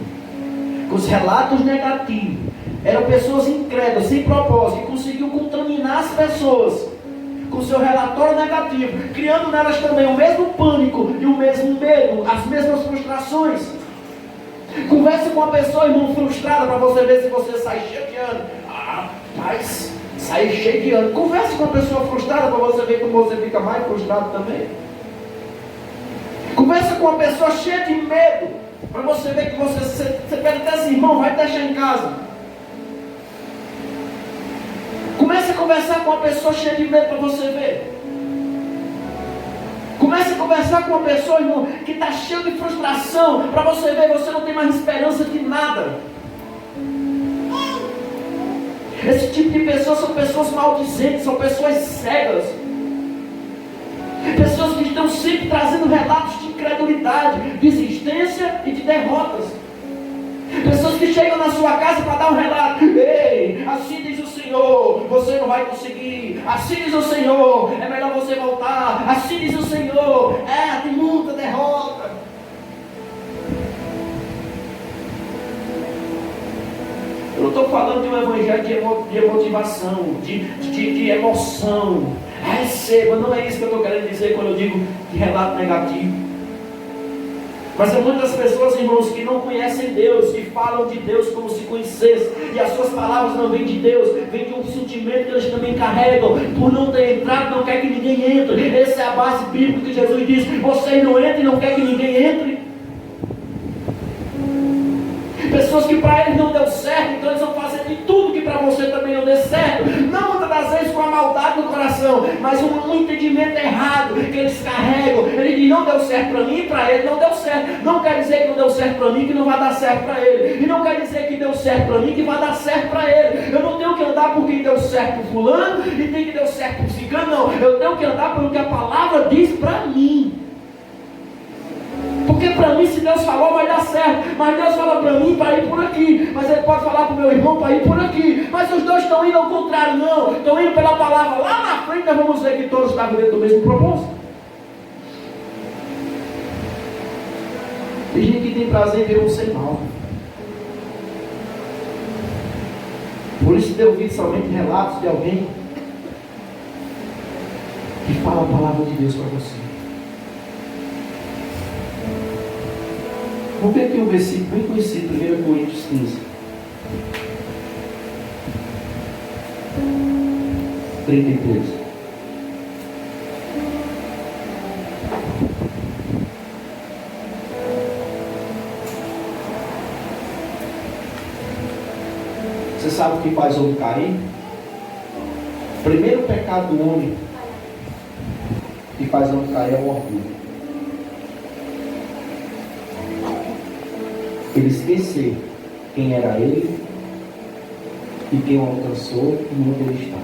com os relatos negativos. Eram pessoas incrédulas, sem propósito, e conseguiu contaminar as pessoas com seu relatório negativo, criando nelas também o mesmo pânico e o mesmo medo, as mesmas frustrações. Converse com uma pessoa, irmão, frustrada, para você ver se você sai cheio de ânimo. Rapaz, sai cheio de ânimo. Converse com uma pessoa frustrada, para você ver como você fica mais frustrado também. Conversa com uma pessoa cheia de medo, para você ver que você pede até esse irmão, vai deixar em casa. Comece a conversar com uma pessoa cheia de medo, para você ver. Comece a conversar com uma pessoa, irmão, que está cheia de frustração, para você ver, você não tem mais esperança de nada. Esse tipo de pessoas são pessoas maldizentes, são pessoas cegas. Pessoas que estão sempre trazendo relatos de incredulidade, de existência e de derrotas. Pessoas que chegam na sua casa para dar um relato. Ei, assim diz o Senhor, você não vai conseguir. Assim diz o Senhor, é melhor você voltar. Assim diz o Senhor, tem muita derrota. Eu não estou falando de um evangelho de motivação, de emoção. Receba, não é isso que eu estou querendo dizer quando eu digo de relato negativo. Mas há muitas pessoas, irmãos, que não conhecem Deus, que falam de Deus como se conhecessem, e as suas palavras não vêm de Deus, vêm de um sentimento que eles também carregam, por não ter entrado, não quer que ninguém entre. Essa é a base bíblica que Jesus diz: vocês não entram e não quer que ninguém entre. Pessoas que para eles não deu certo, então eles vão fazer de tudo que para você também não dê certo. Não muitas das vezes com a maldade no coração, mas um entendimento errado que eles carregam. Ele diz: não deu certo para mim, para ele não deu certo. Não quer dizer que não deu certo para mim, que não vai dar certo para ele. E não quer dizer que deu certo para mim, que vai dar certo para ele. Eu não tenho que andar por quem deu certo para fulano e tem que deu certo para o ciclano, não. Eu tenho que andar pelo que a palavra diz para mim. Porque para mim, se Deus falou, vai dar certo. Mas Deus fala para mim para ir por aqui. Mas Ele pode falar para o meu irmão para ir por aqui. Mas os dois estão indo ao contrário, não. Estão indo pela palavra. Lá na frente nós vamos ver que todos estavam dentro do mesmo propósito. Tem gente que tem prazer em ver um sem mal. Por isso ter ouvido somente relatos de alguém que fala a palavra de Deus para você. Vamos ver aqui um versículo bem conhecido, 1 Coríntios 15. 33. Você sabe o que faz o homem cair? O primeiro pecado do homem que faz o homem cair é o orgulho. Ele esqueceu quem era ele e quem o alcançou e onde ele está.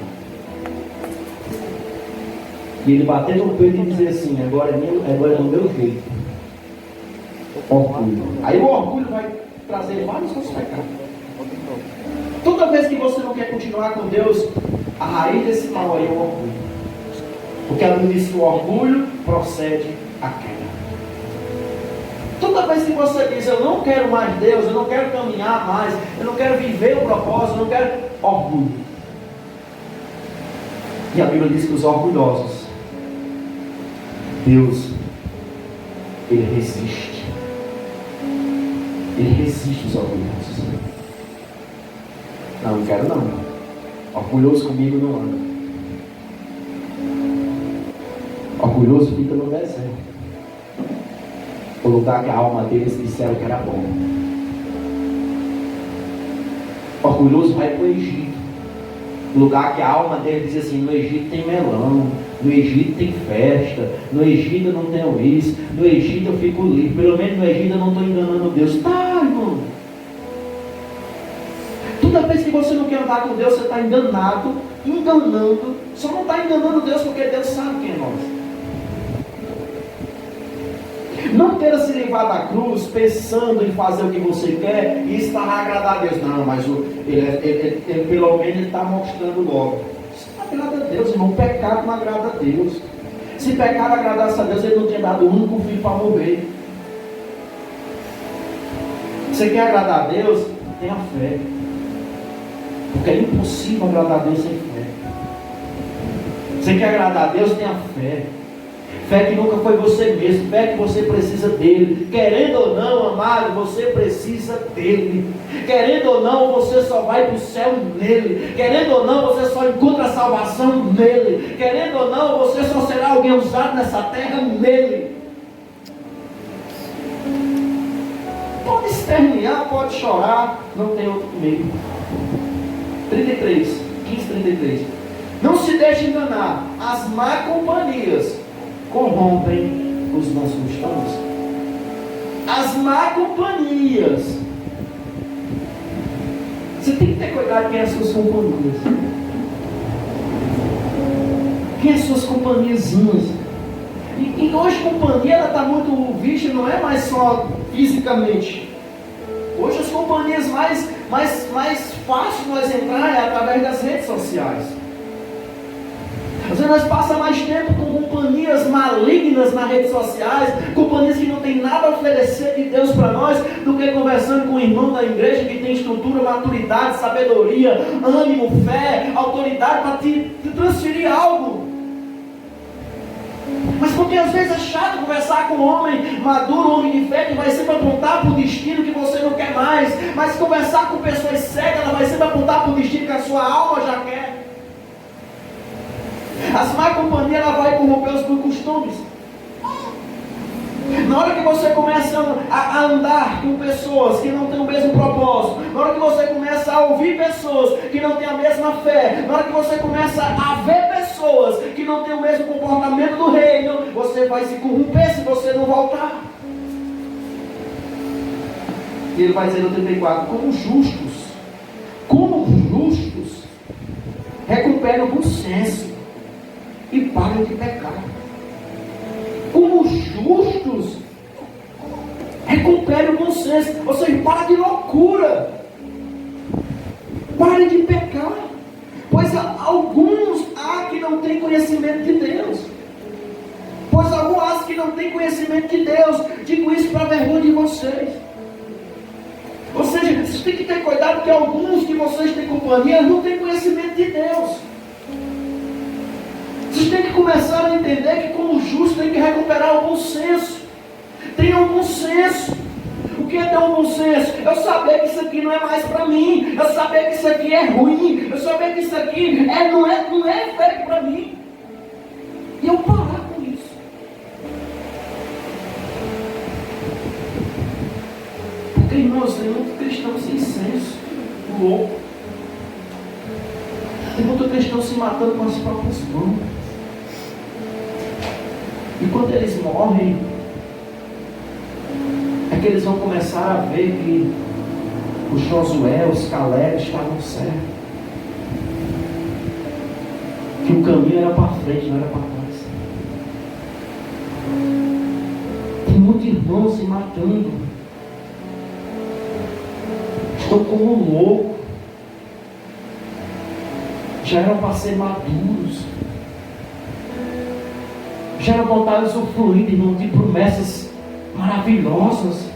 E ele bater no peito e dizer assim: agora é do meu jeito. Orgulho. Aí o orgulho vai trazer vários outros pecados. Toda vez que você não quer continuar com Deus, a raiz desse mal aí é o orgulho. Porque a Bíblia diz que o orgulho procede a queda. Toda vez que você diz: eu não quero mais Deus, eu não quero caminhar mais, eu não quero viver o propósito, eu não quero orgulho. E a Bíblia diz que os orgulhosos, Deus, Ele resiste. Ele resiste os orgulhosos. Não quero não. Orgulhoso comigo não anda. Orgulhoso fica no deserto. O lugar que a alma deles disseram que era bom. Orgulhoso vai para o Egito. Lugar que a alma dele diz assim: no Egito tem melão, no Egito tem festa, no Egito eu não tenho isso, no Egito eu fico livre, pelo menos no Egito eu não estou enganando Deus. Tá, irmão. Toda vez que você não quer andar com Deus, você está enganado, enganando. Só não está enganando Deus porque Deus sabe quem é nós. Não queira se livrar da cruz pensando em fazer o que você quer e estar a agradar a Deus. Não, mas ele pelo menos está mostrando logo. Isso não agrada a Deus, irmão. Pecado não agrada a Deus. Se pecado agradasse a Deus, Ele não tinha dado o único filho para morrer. Você quer agradar a Deus? Tenha fé. Porque é impossível agradar a Deus sem fé. Você quer agradar a Deus? Tenha fé. Fé que nunca foi você mesmo, fé que você precisa dele. Querendo ou não, amado, você precisa dele. Querendo ou não, você só vai para o céu nele. Querendo ou não, você só encontra a salvação nele. Querendo ou não, você só será alguém usado nessa terra nele. Pode espernear, pode chorar, não tem outro meio. 15:33. Não se deixe enganar, as má companhias corrompem os nossos costumes. As má companhias. Você tem que ter cuidado quem é as suas companhias. Quem é as suas companhiazinhas. E hoje companhia ela está muito vista, não é mais só fisicamente. Hoje as companhias mais fácil nós entrar é através das redes sociais. Às vezes nós passamos mais tempo com companhias malignas nas redes sociais, companhias que não tem nada a oferecer de Deus para nós, do que conversando com um irmão da igreja que tem estrutura, maturidade, sabedoria, ânimo, fé, autoridade para te transferir algo. Mas porque às vezes é chato conversar com um homem maduro, um homem de fé, que vai sempre apontar para o destino que você não quer mais. Mas conversar com pessoas cegas, ela vai sempre apontar para o destino que a sua alma já quer. As má companhias, ela vai corromper os teus costumes. Na hora que você começa a andar com pessoas que não têm o mesmo propósito, na hora que você começa a ouvir pessoas que não têm a mesma fé, na hora que você começa a ver pessoas que não têm o mesmo comportamento do reino, você vai se corromper se você não voltar. E ele vai dizer no 34, como justos, recuperem o bom senso e parem de pecar. Como justos, recupere o bom senso. Ou seja, para de loucura, pare de pecar. Pois alguns há que não têm conhecimento de Deus. Pois alguns há que não têm conhecimento de Deus. Digo isso para vergonha de vocês. Ou seja, vocês têm que ter cuidado, porque alguns que vocês têm companhia não têm conhecimento de Deus. Vocês têm que começar a entender que como justo tem que recuperar o bom senso. Tenha um bom senso. O que é ter um bom senso? Eu saber que isso aqui não é mais para mim. Eu saber que isso aqui é ruim. Eu saber que isso aqui não é feito para mim. E eu parar com isso. Porque, irmãos, tem muito cristão sem senso, louco. Tem muito cristão se matando com as próprias mãos. E quando eles morrem, é que eles vão começar a ver que os Josué, os Caleb estavam certos. Que o caminho era para frente, não era para trás. Tem muito irmão se matando. Estão como louco. Já eram para ser maduros. Já era vontade de usufruir, irmão, de promessas maravilhosas.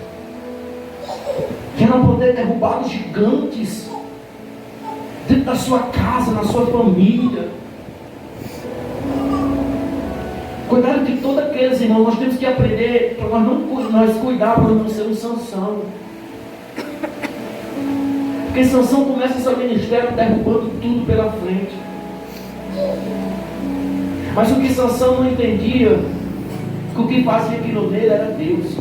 Já era poder derrubar os gigantes dentro da sua casa, na sua família. Cuidado de todos aqueles, irmãos. Nós temos que aprender para nós cuidar para não ser um Sansão. Porque Sansão começa seu ministério derrubando tudo pela frente. Mas o que Sansão não entendia, que o que fazia aquilo nele era Deus.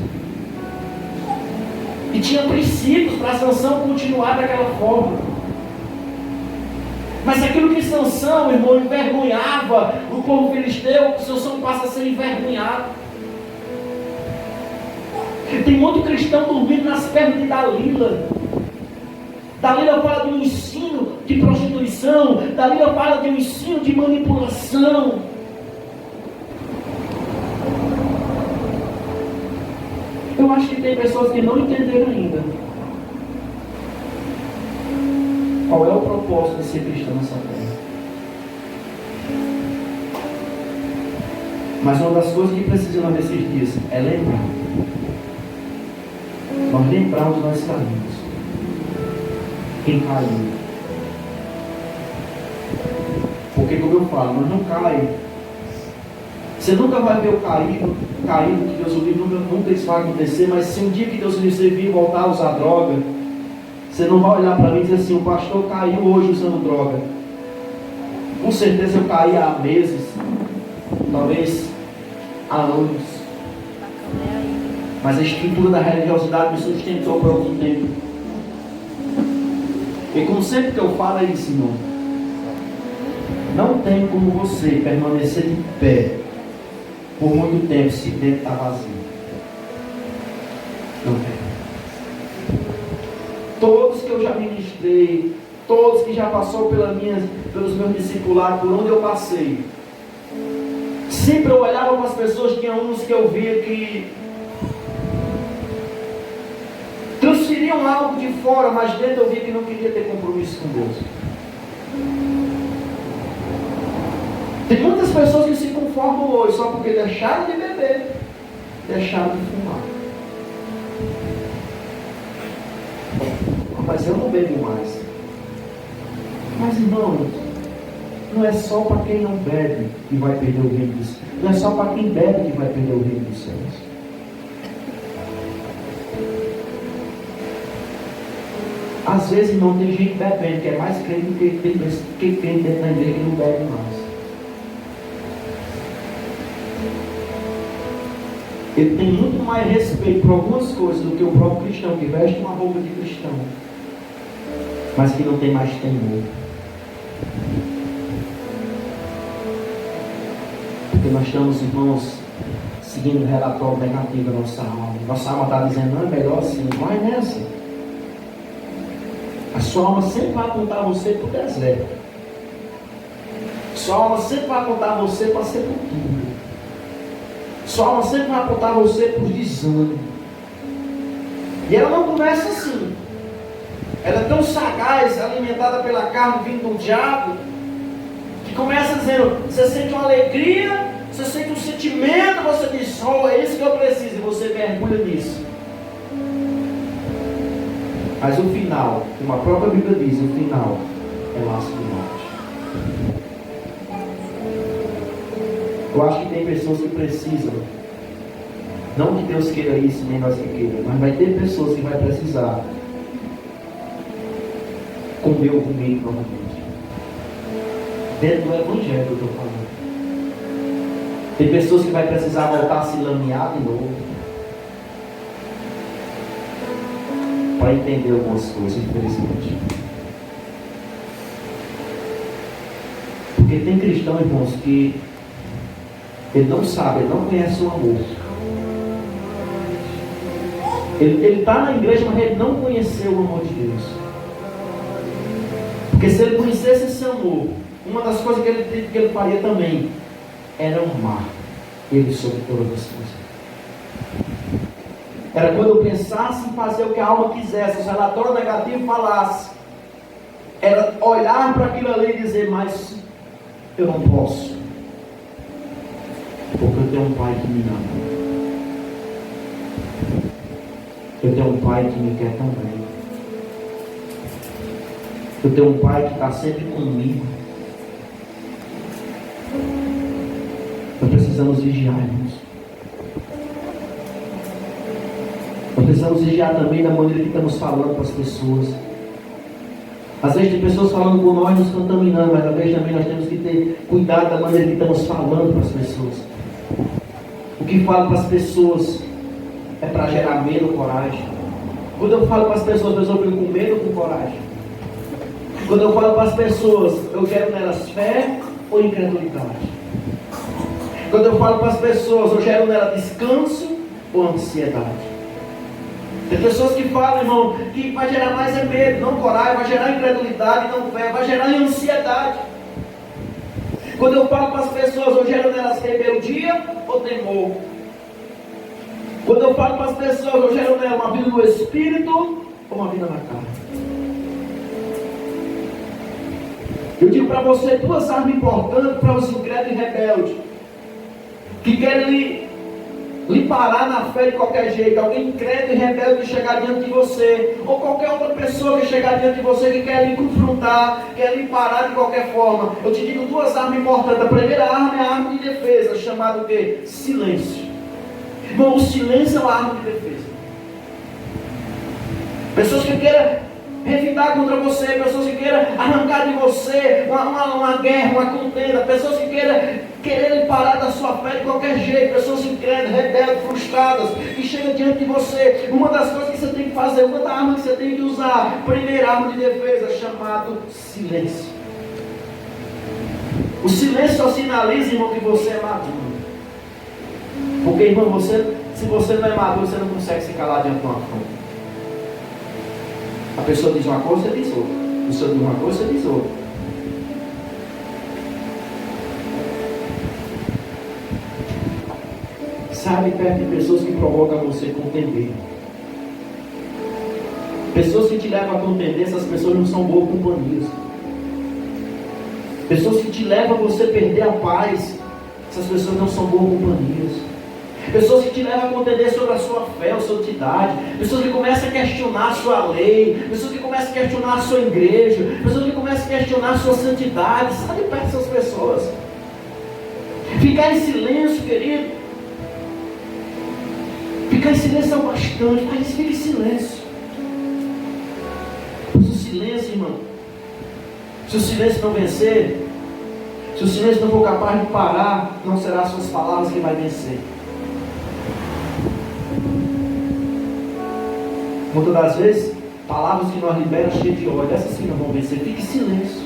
E tinha princípios para Sansão continuar daquela forma. Mas aquilo que Sansão, irmão, envergonhava o povo filisteu, Sansão passa a ser envergonhado. Tem muito cristão dormindo nas pernas de Dalila. Dalila fala de um ensino de prostituição. Dalila fala de um ensino de manipulação. Eu acho que tem pessoas que não entenderam ainda qual é o propósito de ser cristão nessa terra. Mas uma das coisas que precisamos nesses dias é lembrar. Nós lembrarmos onde nós caímos. Quem caiu. Porque, como eu falo, nós não caímos. Você nunca vai ver o caído que Deus o livre, nunca isso vai acontecer. Mas se um dia que Deus o livre você vir voltar a usar droga, você não vai olhar para mim e dizer assim: o pastor caiu hoje usando droga. Com certeza eu caí há meses, talvez há anos. Mas a estrutura da religiosidade me sustentou por algum tempo. E como sempre que eu falo é isso, irmão. Não tem como você permanecer de pé por muito tempo se dentro está vazio. Não tem. Todos que eu já ministrei, todos que já passou pelos meus discipulados, por onde eu passei, sempre eu olhava para as pessoas, tinha uns que eu via que transferiam algo de fora, mas dentro eu via que não queria ter compromisso com Deus. Tem muitas pessoas que se conformam hoje só porque deixaram de beber, deixaram de fumar. Mas eu não bebo mais. Mas, irmãos, não é só para quem não bebe que vai perder o reino dos céus. Não é só para quem bebe que vai perder o reino dos céus. Às vezes, irmão, tem gente bebendo que é mais crente do que crente dentro da igreja que não bebe mais. Ele tem muito mais respeito por algumas coisas do que o próprio cristão que veste uma roupa de cristão, mas que não tem mais temor. Porque nós estamos, irmãos, seguindo o relatório negativo da nossa alma. Nossa alma está dizendo: não, é melhor assim, vai nessa. A sua alma sempre vai apontar você para o deserto. A sua alma sempre vai apontar você para a sepultura. Sua alma sempre vai apontar você para o desânimo. E ela não começa assim. Ela é tão sagaz, alimentada pela carne vindo do diabo, que começa dizendo: você sente uma alegria, você sente um sentimento, você diz: oh, é isso que eu preciso, e você mergulha nisso. Mas o final, como a própria Bíblia diz, o final é laço de morte. Eu acho que tem pessoas que precisam, não que Deus queira isso, nem nós que queira, mas vai ter pessoas que vai precisar comer o comigo novamente. Dentro do Evangelho eu estou falando. Tem pessoas que vai precisar voltar a se lamear de novo, para entender algumas coisas, infelizmente. Porque tem cristão, irmãos, que ele não sabe, ele não conhece o amor. Ele está na igreja, mas ele não conheceu o amor de Deus. Porque se ele conhecesse esse amor, uma das coisas que ele faria também era amar ele sobre todas as coisas. Era quando eu pensasse em fazer o que a alma quisesse, os relatórios negativos falassem, era olhar para aquilo ali e dizer: mas eu não posso, porque eu tenho um pai que me ama, eu tenho um pai que me quer tão bem, eu tenho um pai que está sempre comigo. Eu preciso precisamos vigiar, irmãos. Nós precisamos vigiar também da maneira que estamos falando para as pessoas. Às vezes tem pessoas falando por nós, nos contaminando, mas às vezes também nós temos que ter cuidado da maneira que estamos falando para as pessoas. O que falo para as pessoas é para gerar medo ou coragem. Quando eu falo para as pessoas ficam com medo ou com coragem? Quando eu falo para as pessoas, eu gero nelas fé ou incredulidade? Quando eu falo para as pessoas, eu gero nela descanso ou ansiedade? Tem pessoas que falam, irmão, que vai gerar mais é medo, não coragem, vai gerar incredulidade, não fé, vai gerar ansiedade. Quando eu falo para as pessoas, eu gero nelas rebeldia ou temor? Quando eu falo para as pessoas, eu gero nelas uma vida no espírito ou uma vida na carne? Eu digo para você duas armas importantes para os incrédulos e rebeldes, que querem lhe parar na fé de qualquer jeito. Alguém incrédulo e rebelde que chegar diante de você, ou qualquer outra pessoa que chegar diante de você que quer lhe confrontar, quer lhe parar de qualquer forma. Eu te digo duas armas importantes. A primeira arma é a arma de defesa, chamada o quê? Silêncio. Irmão, o silêncio é uma arma de defesa. Pessoas que queiram revidar contra você, pessoas que queiram arrancar de você uma guerra, uma contenda, pessoas que querem parar da sua fé de qualquer jeito, pessoas incrédulas, rebeldes, frustradas, que chegam diante de você. Uma das coisas que você tem que fazer, uma das armas que você tem que usar, primeira arma de defesa, chamado silêncio. O silêncio só sinaliza, irmão, que você é maduro. Porque, irmão, se você não é maduro, você não consegue se calar diante de uma afronta. A pessoa diz uma coisa, você diz outra. A pessoa diz uma coisa, você diz outra. Sabe, perto de pessoas que provocam você contender. Pessoas que te levam a contender, essas pessoas não são boas companhias. Pessoas que te levam a você perder a paz, essas pessoas não são boas companhias. Pessoas que te levam a contender sobre a sua fé, a sua santidade. Pessoas que começam a questionar a sua lei. Pessoas que começam a questionar a sua igreja. Pessoas que começam a questionar a sua santidade. Sabe perto dessas pessoas. Ficar em silêncio, querido. Ficar em silêncio é o bastante. Mas fique em silêncio. Pois o silêncio, irmão, se o silêncio não vencer, se o silêncio não for capaz de parar, não serão as suas palavras que vai vencer. Muitas das vezes, palavras que nós liberamos cheias de ódio, essas sim não vão vencer. Fique em silêncio.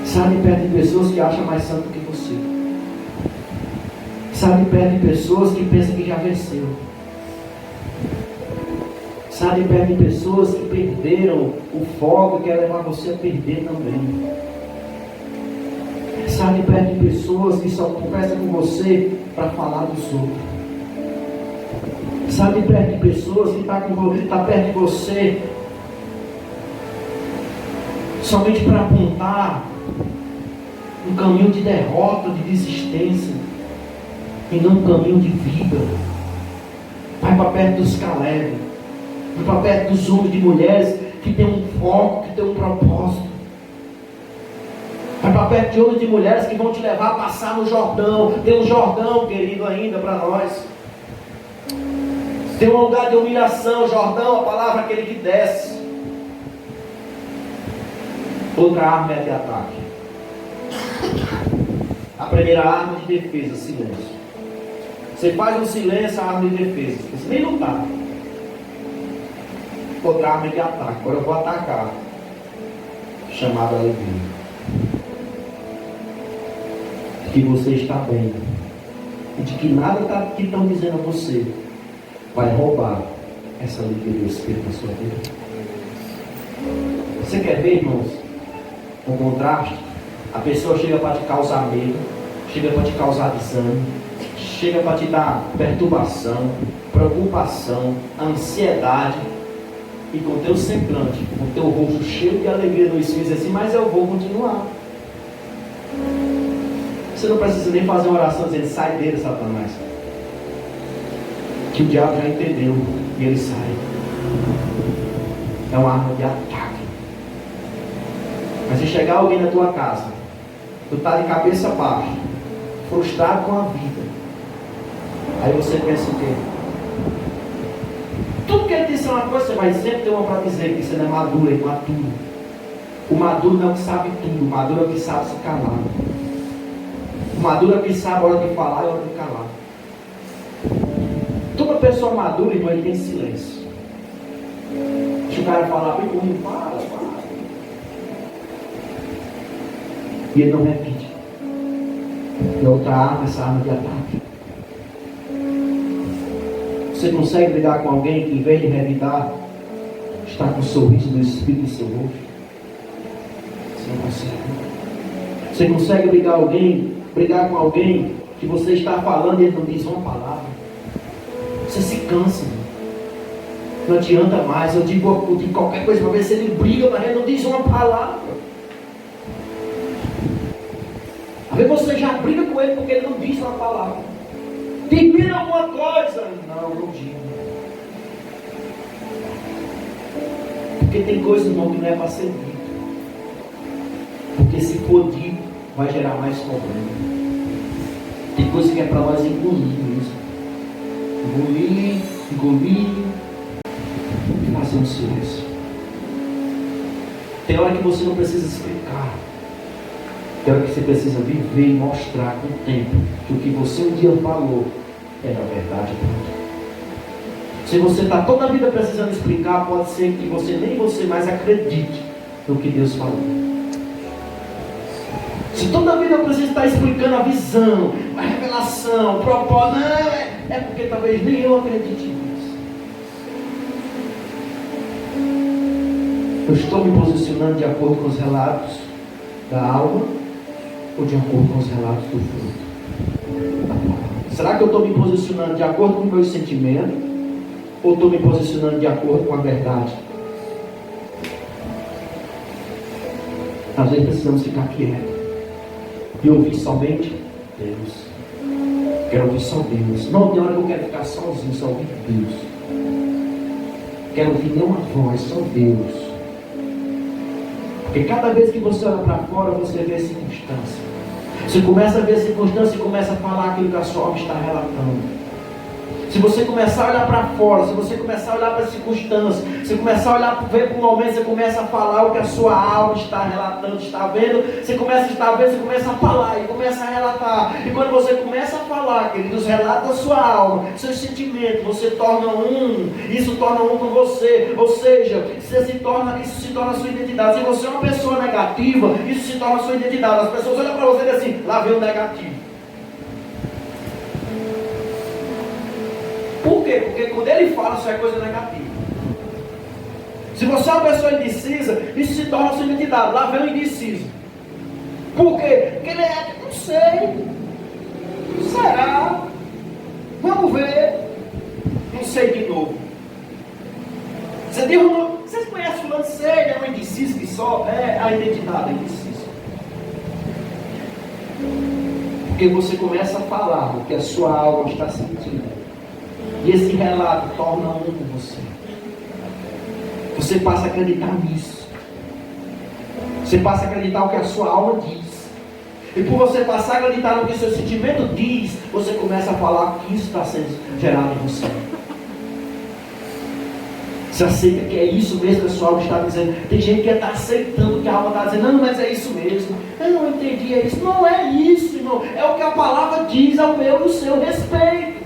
Sabe perto de pessoas que acham mais santo que você. Sabe perto de pessoas que pensam que já venceu. Sabe perto de pessoas que perderam o foco e quer levar você a perder também. Sabe perto de pessoas que só conversam com você para falar dos outros. Sabe perto de pessoas que está perto de você somente para apontar um caminho de derrota, de desistência, e não um caminho de vida. Vai para perto dos Caleb, vai para perto dos homens e mulheres que tem um foco, que tem um propósito. Vai para perto de homens e mulheres que vão te levar a passar no Jordão. Tem um Jordão, querido, ainda para nós. Tem um lugar de humilhação. Jordão, a palavra é aquele que desce. Outra arma é de ataque. A primeira arma de defesa, silêncio. Você faz um silêncio, a arma de defesa. Você nem lutar. Outra arma é de ataque. Agora eu vou atacar. Chamada alegria. De que você está bem. E de que nada que estão dizendo a você vai roubar essa alegria do Espírito na sua vida. Você quer ver, irmãos, um contraste? A pessoa chega para te causar medo, chega para te causar desânimo, chega para te dar perturbação, preocupação, ansiedade, e com teu semblante, com teu rosto cheio de alegria no Espírito, diz assim: mas eu vou continuar. Você não precisa nem fazer uma oração dizendo: sai dele, Satanás. Que o diabo já entendeu e ele sai. É uma arma de ataque. Mas se chegar alguém na tua casa, tu está de cabeça baixa, frustrado com a vida. Aí você pensa o quê? Tudo que ele disse é uma coisa, você vai sempre ter uma para dizer que você não é maduro, é imaturo. O maduro não é o que sabe tudo, o maduro é o que sabe se calar. O maduro é o que sabe a hora de falar e a hora de calar. Toda pessoa madura, irmão, ele tem silêncio. Deixa o cara falar bem ruim, para. E ele não repete. E outra arma, essa arma de ataque. Você consegue brigar com alguém que, em vez de revidar, está com um sorriso do Espírito em seu rosto? Você não consegue. Você consegue brigar com alguém que você está falando e ele não diz uma palavra? Você se cansa. Não adianta mais. Eu digo qualquer coisa para ver se ele briga, mas ele não diz uma palavra. Às vezes você já briga com ele porque ele não diz uma palavra. Termina alguma coisa. Não digo. Porque tem coisa, irmão, que não é para ser dito. Porque se for dito, vai gerar mais problema. Tem coisa que é para nós engolir mesmo. Engolir e fazer um silêncio. Tem hora que você não precisa explicar. Tem hora que você precisa viver e mostrar com o tempo que o que você um dia falou é na verdade. Se você está toda a vida precisando explicar, pode ser que nem você mais acredite no que Deus falou. Se toda a vida eu preciso estar explicando a visão, a revelação, o propósito, é porque talvez nem eu acredite nisso. Eu estou me posicionando de acordo com os relatos da alma ou de acordo com os relatos do fruto? Será que eu estou me posicionando de acordo com os meus sentimentos ou estou me posicionando de acordo com a verdade? Às vezes precisamos ficar quietos e ouvir somente Deus. Quero ouvir só Deus. Não tem hora que eu quero ficar sozinho, só ouvir Deus. Quero ouvir nenhuma voz, só Deus. Porque cada vez que você olha para fora, você vê circunstância. Você começa a ver circunstância e começa a falar aquilo que a sua alma está relatando. Se você começar a olhar para fora, se você começar a olhar para as circunstâncias, se começar a olhar, ver para o momento, você começa a falar o que a sua alma está relatando, está vendo, você começa a estar vendo, você começa a falar e começa a relatar. E quando você começa a falar, queridos, relata a sua alma, seus sentimentos, você torna um, isso torna um com você. Ou seja, isso se torna a sua identidade. Se você é uma pessoa negativa, isso se torna a sua identidade. As pessoas olham para você e dizem assim, lá vem o negativo. Por quê? Porque quando ele fala, isso é coisa negativa. Se você é uma pessoa indecisa, isso se torna a sua identidade. Lá vem o indeciso. Por quê? Porque ele é, não sei. Será? Vamos ver. Não sei de novo. Você diz, vocês conhecem o fulano? Sei, é um indeciso que só é a identidade é indeciso. Porque você começa a falar o que a sua alma está sentindo. E esse relato torna um com você. Você passa a acreditar nisso. Você passa a acreditar o que a sua alma diz. E por você passar a acreditar no que o seu sentimento diz, você começa a falar que isso está sendo gerado em você. Você aceita que é isso mesmo que a sua alma está dizendo. Tem gente que está aceitando o que a alma está dizendo. Não, mas é isso mesmo. Eu não entendi, é isso. Não é isso, irmão. É o que a palavra diz ao meu e ao seu respeito.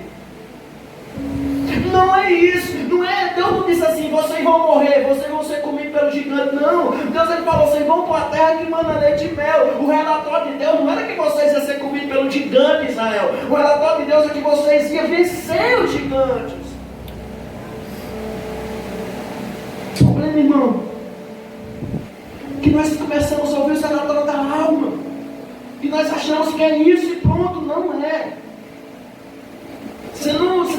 Não é isso, não é, Deus não disse assim, vocês vão morrer, vocês vão ser comidos pelo gigante, não. Deus ele falou, vocês vão para a terra que manda leite e mel. O relatório de Deus não era que vocês iam ser comidos pelo gigante, Israel. O relatório de Deus é que vocês iam vencer os gigantes. O problema, irmão, que nós começamos a ouvir o relatório da alma, e nós achamos que é isso e pronto, não é. Você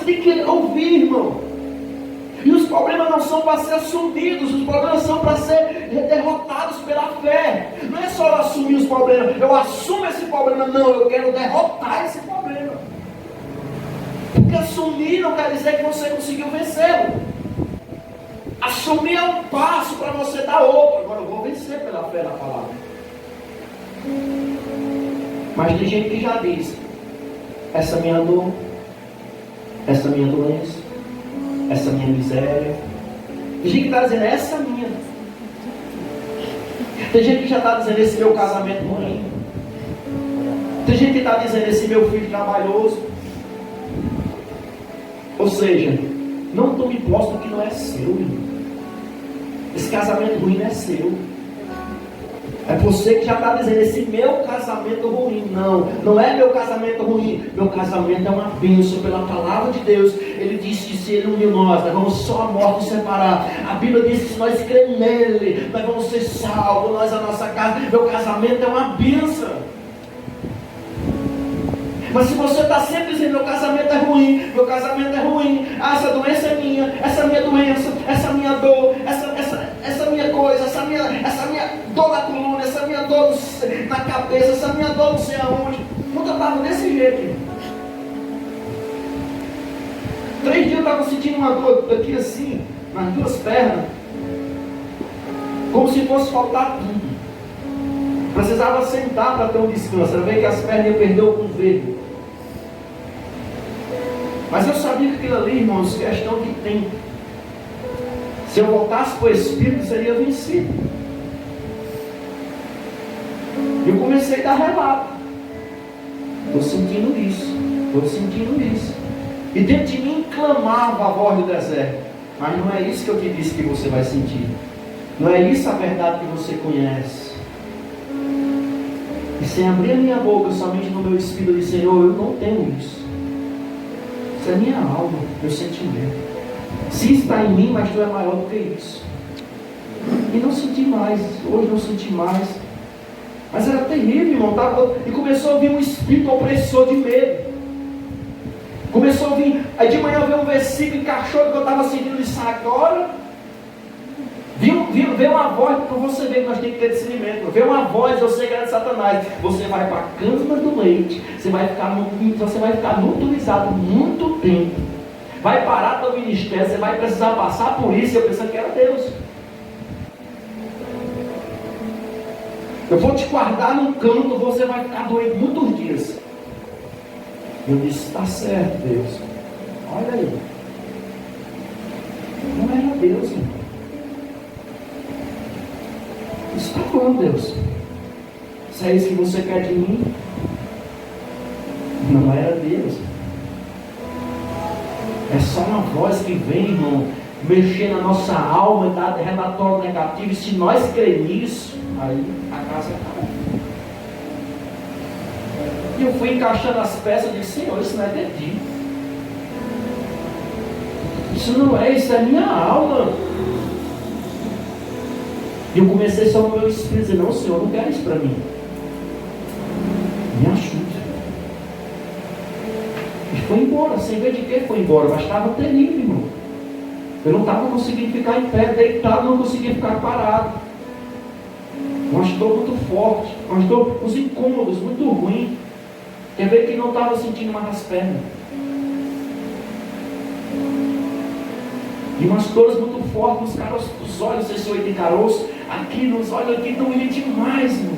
tem que ouvir, irmão. E os problemas não são para ser assumidos, os problemas são para ser derrotados pela fé. Não é só eu assumir os problemas, eu assumo esse problema, não, eu quero derrotar esse problema. Porque assumir não quer dizer que você conseguiu vencê-lo. Assumir é um passo para você dar outro. Agora eu vou vencer pela fé na palavra. Mas tem gente que já diz, essa minha dor, essa minha doença, essa minha miséria. Tem gente que está dizendo, essa minha. Tem gente que já está dizendo, esse meu casamento ruim. Tem gente que está dizendo, esse meu filho trabalhoso. Ou seja, não tome posse do que não é seu, irmão. Esse casamento ruim não é seu. É você que já está dizendo, esse meu casamento ruim. Não, não é meu casamento ruim. Meu casamento é uma bênção pela palavra de Deus. Ele disse que se Ele uniu nós vamos só a morte nos separar. A Bíblia diz que se nós cremos nele, nós vamos ser salvos, nós a nossa casa. Meu casamento é uma bênção. Mas se você está sempre dizendo, meu casamento é ruim, meu casamento é ruim, essa doença é minha, essa minha doença, essa minha dor, essa minha coisa, essa minha dor na coluna, essa minha dor na cabeça, essa minha dor não sei aonde. Nunca estava desse jeito, irmão. 3 dias eu estava sentindo uma dor aqui assim, nas 2 pernas, como se fosse faltar tudo. Precisava sentar para ter um descanso. Era bem que as pernas iam perder algum verde. Mas eu sabia que aquilo ali, irmãos, questão que tem. Se eu voltasse para o Espírito, seria vencido. E eu comecei a dar relato. Estou sentindo isso. Estou sentindo isso. E dentro de mim clamava a voz do deserto. Mas não é isso que eu te disse que você vai sentir. Não é isso a verdade que você conhece. E sem abrir a minha boca, somente no meu espírito, eu disse, Senhor, eu não tenho isso. Isso é minha alma, meu sentimento. Se está em mim, mas tu é maior do que isso. E não senti mais, hoje não senti mais. Mas era terrível, irmão. E começou a vir um espírito opressor de medo. Começou a vir, aí de manhã veio um versículo, encaixou que eu estava sentindo isso agora. Veio uma voz, para você ver que nós temos que ter discernimento. Veio uma voz, eu sei que era de Satanás. Você vai para a cama do leite, você vai ficar nutilizado muito tempo. Vai parar teu ministério, você vai precisar passar por isso. Eu pensando que era Deus. Eu vou te guardar num canto, você vai ficar doente muitos dias. Eu disse, está certo, Deus. Olha aí. Não era Deus, irmão. Está bom, Deus. Se é isso que você quer de mim, não era Deus. É só uma voz que vem, irmão, mexer na nossa alma e dar relatório negativo. E se nós crermos nisso, aí a casa cai. E eu fui encaixando as peças e disse, Senhor, isso não é de ti. Isso não é, isso é minha alma. E eu comecei só no meu espírito a dizer, não, Senhor, eu não quero isso para mim. Me ajude. E foi embora, sem ver de que foi embora, mas estava terrível, irmão. Eu não estava conseguindo ficar em pé, deitado, não conseguia ficar parado. Uma dor muito forte, uns incômodos muito ruins. Quer ver que não estava sentindo mais as pernas. E umas dores muito fortes nos caroços dos olhos, não sei se tem caroço, aqui nos olhos aqui doía demais, irmão.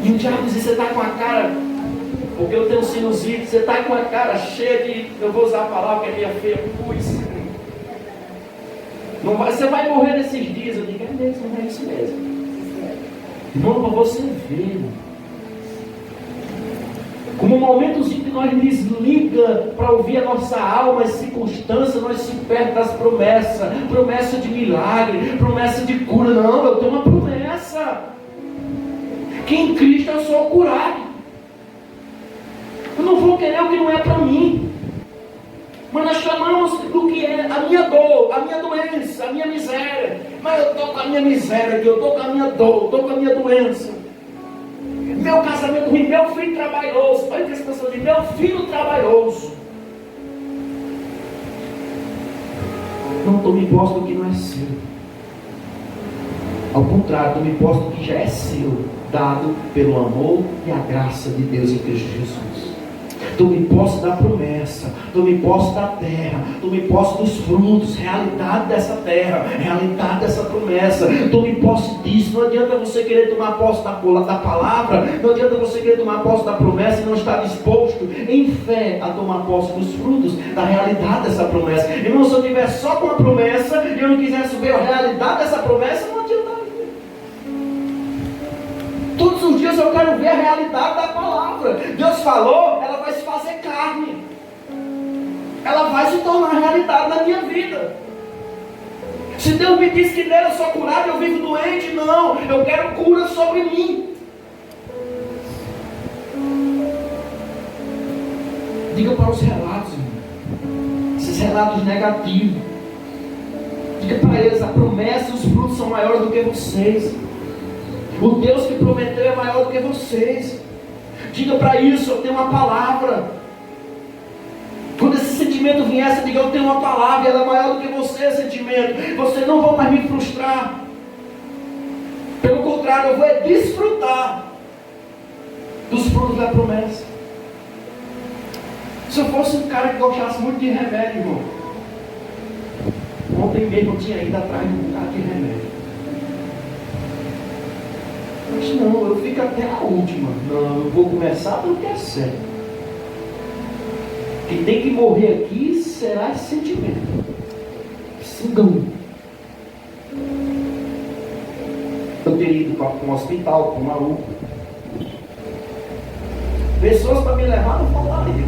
E o diabo dizia, você está com a cara, porque eu tenho sinusite, você está com a cara cheia de, eu vou usar a palavra que é minha feia, pus. Não vai, você vai morrer nesses dias. Eu digo, é mesmo, é isso mesmo. Irmão, para você ver, como um momentozinho que nós desliga para ouvir a nossa alma, as circunstâncias, nós se perde das promessas, promessa de milagre, promessa de cura. Não, eu tenho uma promessa, que em Cristo eu sou curado. Eu não vou querer o que não é para mim. Mas nós chamamos do que é a minha dor, a minha doença, a minha miséria. Mas eu estou com a minha miséria aqui, eu estou com a minha dor, estou com a minha doença. Meu casamento ruim, meu filho trabalhoso. Olha o que as pessoas dizem, meu filho trabalhoso. Não tome posse do que não é seu. Ao contrário, tome posse do que já é seu, dado pelo amor e a graça de Deus em Cristo Jesus. Tome posse da promessa, tome posse da terra, tome posse dos frutos, realidade dessa terra, realidade dessa promessa. Tome posse disso. Não adianta você querer tomar posse da palavra, não adianta você querer tomar posse da promessa e não estar disposto em fé a tomar posse dos frutos, da realidade dessa promessa. Irmão, se eu estiver só com a promessa e eu não quisesse ver a realidade dessa promessa, não adianta. Todos os dias eu quero ver a realidade da palavra. Deus falou, ela vai se fazer carne. Ela vai se tornar realidade na minha vida. Se Deus me diz que nele eu sou curado, eu vivo doente, não. Eu quero cura sobre mim. Diga para os relatos, irmão. Esses relatos negativos. Diga para eles, a promessa e os frutos são maiores do que vocês. O Deus que prometeu é maior do que vocês. Diga para isso, eu tenho uma palavra. Quando esse sentimento vier, você diga, eu tenho uma palavra, ela é maior do que você, sentimento. Você não vai mais me frustrar. Pelo contrário, eu vou desfrutar dos frutos da promessa. Se eu fosse um cara que gostasse muito de remédio, irmão, ontem mesmo eu tinha ido atrás de um bocado de remédio. Mas não, eu fico até a última. Não, eu vou começar pelo que é certo. Quem tem que morrer aqui será esse sentimento. Sigam. Eu teria ido para um hospital, para um maluco. Pessoas para me levar não faltaria.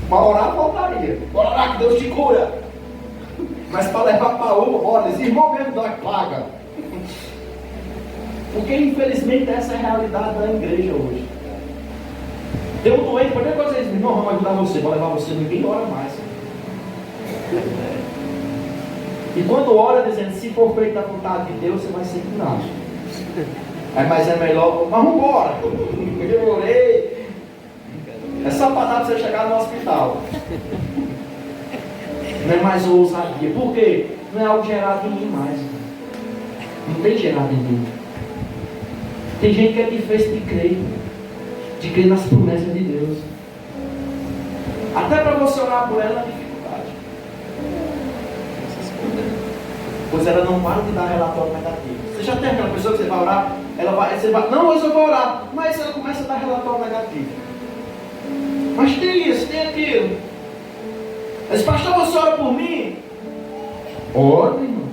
Para orar faltaria. Bora lá que Deus te cura. Mas para levar para um, olha, esse irmão mesmo dá paga. Porque infelizmente essa é a realidade da igreja hoje. Tem um doente, qualquer coisa eles dizem, não, vamos ajudar você, vou levar você, ninguém ora mais. E quando ora dizendo, se for feita a vontade de Deus, você vai ser curado. Mas é melhor, mas vamos embora. Eu orei. É só para dar para você chegar no hospital. Não é mais ousadia. Por quê? Não é algo gerado em mim mais. Não tem gerado em mim. Tem gente que é difícil de crer nas promessas de Deus. Até para você orar por ela é dificuldade. Pois ela não para de dar relatório negativo. Você já tem aquela pessoa que você vai orar, você vai, não, hoje eu vou orar, mas ela começa a dar relatório negativo. Mas tem isso, tem aquilo. Mas pastor, você ora por mim? Ora, irmão.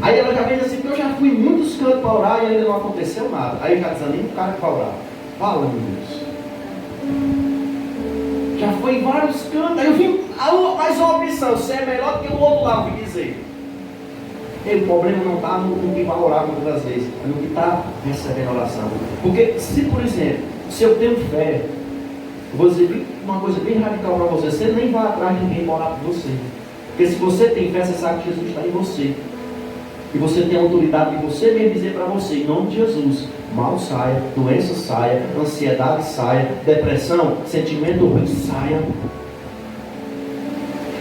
Aí ela já vem assim, porque eu já fui em muitos cantos para orar e ainda não aconteceu nada. Aí eu já desanimo o cara para orar. Fala, meu Deus. Já foi em vários cantos. Aí eu vim, mais uma opção, você é melhor do que o outro lá, eu vim dizer. E o problema não está no que vai orar muitas das vezes, é no que está recebendo a oração. Porque se, por exemplo, se eu tenho fé, eu vou dizer uma coisa bem radical para você, você nem vai atrás de ninguém para orar por você. Porque se você tem fé, você sabe que Jesus está em você. E você tem a autoridade de você mesmo dizer para você, em nome de Jesus, mal saia, doença saia, ansiedade saia, depressão, sentimento ruim saia.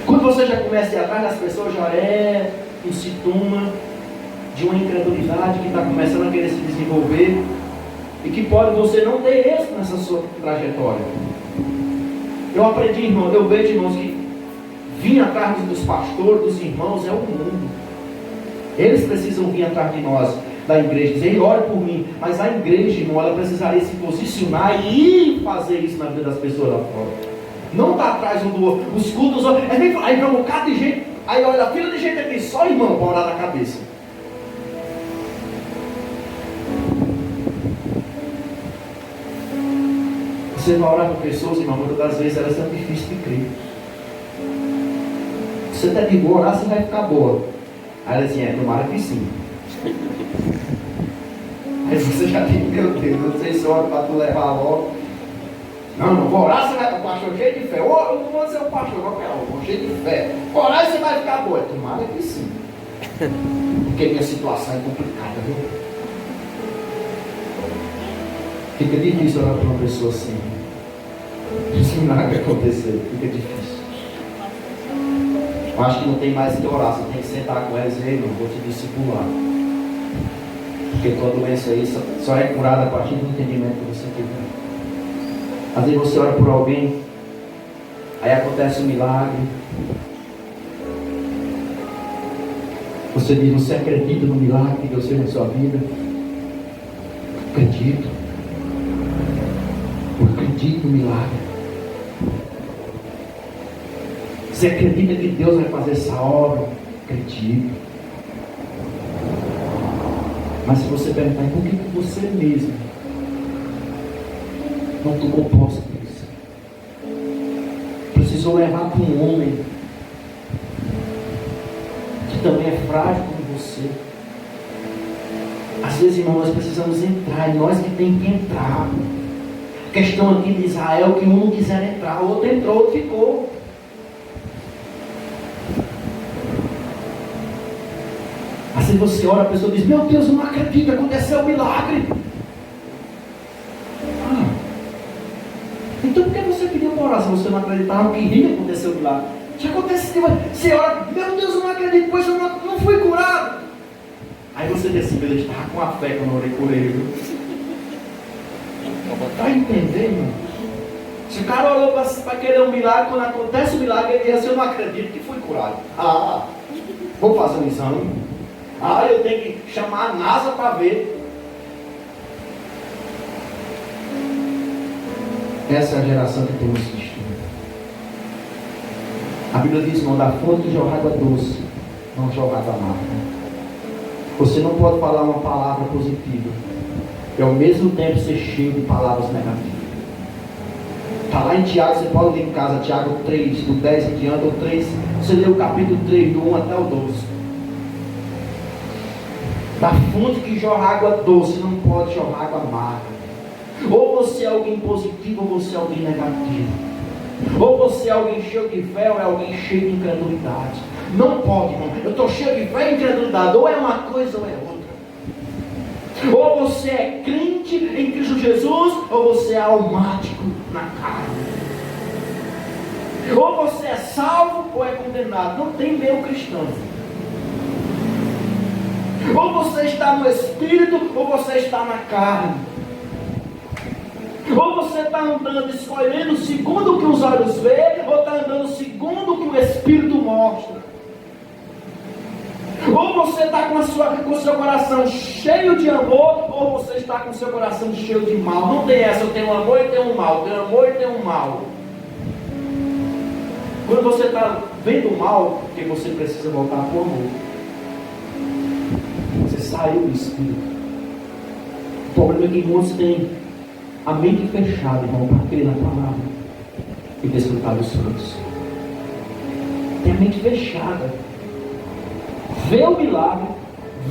Quando você já começa a ir atrás das pessoas, já é um sintoma de uma incredulidade que está começando a querer se desenvolver e que pode você não ter êxito nessa sua trajetória. Eu aprendi, irmão, eu vejo, irmãos, que vir atrás dos pastores, dos irmãos, é o mundo. Eles precisam vir atrás de nós, da igreja, dizer, ore por mim. Mas a igreja, irmão, ela precisaria se posicionar e fazer isso na vida das pessoas lá fora. Não está atrás um do outro. Os cultos, aí vem um bocado de gente, aí olha, a fila de gente aqui, só irmão para orar na cabeça. Você vai orar com pessoas, irmão, muitas das vezes elas são difíceis de crer. Você está de boa, orar, você vai ficar boa. Aí ela assim, tomara que sim. Aí você já tem, meu Deus, não sei se ora para tu levar logo. Não vou orar, você vai, o pastor cheio de fé. Eu não vou ser o pastor, não quero, vou cheio de fé. Orar e você vai ficar boa. Tomara que sim. Porque minha situação é complicada, viu? Fica difícil orar para uma pessoa assim. Se nada acontecer, fica difícil. Eu acho que não tem mais que orar, você tem que sentar com eles e dizer, não, vou te discipular. Porque tua doença aí só é curada a partir do entendimento que você tiver. Às vezes você ora por alguém, aí acontece um milagre. Você diz, você acredita no milagre que Deus fez na sua vida? Acredito. Eu acredito no milagre. Você acredita que Deus vai fazer essa obra? Acredito. Mas se você perguntar, por que você mesmo não tomou posse disso? Precisou levar para um homem que também é frágil como você. Às vezes, irmão, nós precisamos entrar, e nós que temos que entrar. A questão aqui de Israel, que um não quiser entrar, o outro entrou, o outro ficou. Assim você ora, a pessoa diz, meu Deus, eu não acredito, aconteceu um milagre. Então por que você pediu para orar se você não acreditava que iria acontecer um milagre? Já aconteceu, você ora, meu Deus, eu não acredito, pois eu não fui curado. Aí você diz assim, ele estava com a fé quando eu orei por ele. Está entendendo? Se o cara orou para querer um milagre, quando acontece o milagre, ele diz assim, eu não acredito que fui curado. Vou fazer um exame. Eu tenho que chamar a NASA para ver. Essa é a geração que temos assistido. A Bíblia diz, não, da fonte jorra água doce, não jorra água amarga. Você não pode falar uma palavra positiva e ao mesmo tempo ser cheio de palavras negativas. Está lá em Tiago, você pode ler em casa, Tiago 3, do 10 em diante, ou 3, você lê o capítulo 3, do 1 até o 12. Da fonte que jorra água doce, não pode jorrar água amarga. Ou você é alguém positivo, ou você é alguém negativo. Ou você é alguém cheio de fé, ou é alguém cheio de incredulidade. Não pode, irmão. Eu estou cheio de fé e incredulidade. Ou é uma coisa ou é outra. Ou você é crente em Cristo Jesus, ou você é almático na carne. Ou você é salvo, ou é condenado. Não tem meio cristão. Ou você está no Espírito, ou você está na carne. Ou você está andando escolhendo segundo o que os olhos veem, ou está andando segundo o que o Espírito mostra. Ou você está com o seu coração cheio de amor, ou você está com o seu coração cheio de mal. Não tem essa, eu tenho amor e tenho mal, tenho amor e tenho mal. Quando você está vendo o mal, porque você precisa voltar para o amor. Você saiu do Espírito. O problema é que muitos têm a mente fechada, irmão, para crer na palavra e desfrutar dos frutos. Tem a mente fechada. Vê o milagre,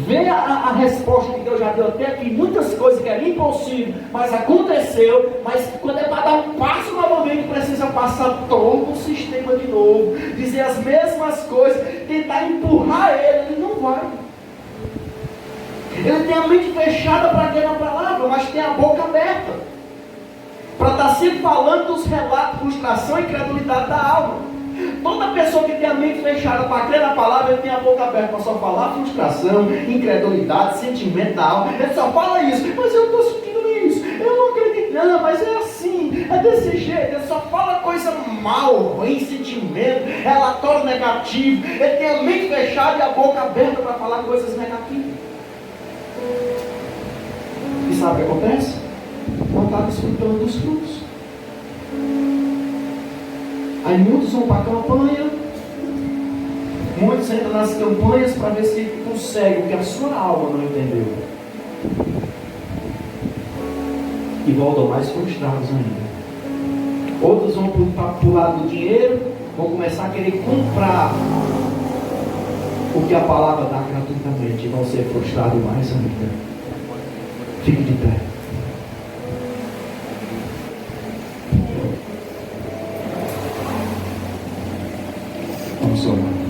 vê a resposta que Deus já deu até aqui, muitas coisas que eram impossíveis, mas aconteceu, mas quando é para dar um passo novamente, precisa passar todo o sistema de novo, dizer as mesmas coisas, tentar empurrar ele não vai. Ele tem a mente fechada para crer na palavra, mas tem a boca aberta, para estar sempre falando dos relatos, frustração e incredulidade da alma. Toda pessoa que tem a mente fechada para crer na palavra, ele tem a boca aberta para só falar frustração, incredulidade, sentimento da alma. Ele só fala isso, mas eu estou sentindo isso, eu não acredito, não, mas é assim, é desse jeito. Ele só fala coisa mal, ruim, sentimento, relatório negativo. Ele tem a mente fechada e a boca aberta para falar coisas negativas. E sabe o que acontece? Não está desfrutando dos frutos. Aí muitos vão para a campanha, muitos entram nas campanhas para ver se conseguem o que a sua alma não entendeu. E voltam mais frustrados ainda. Outros vão para o lado do dinheiro, vão começar a querer comprar o que a palavra dá gratuitamente e vão ser frustrados mais ainda. Fique de pé. Vamos orar.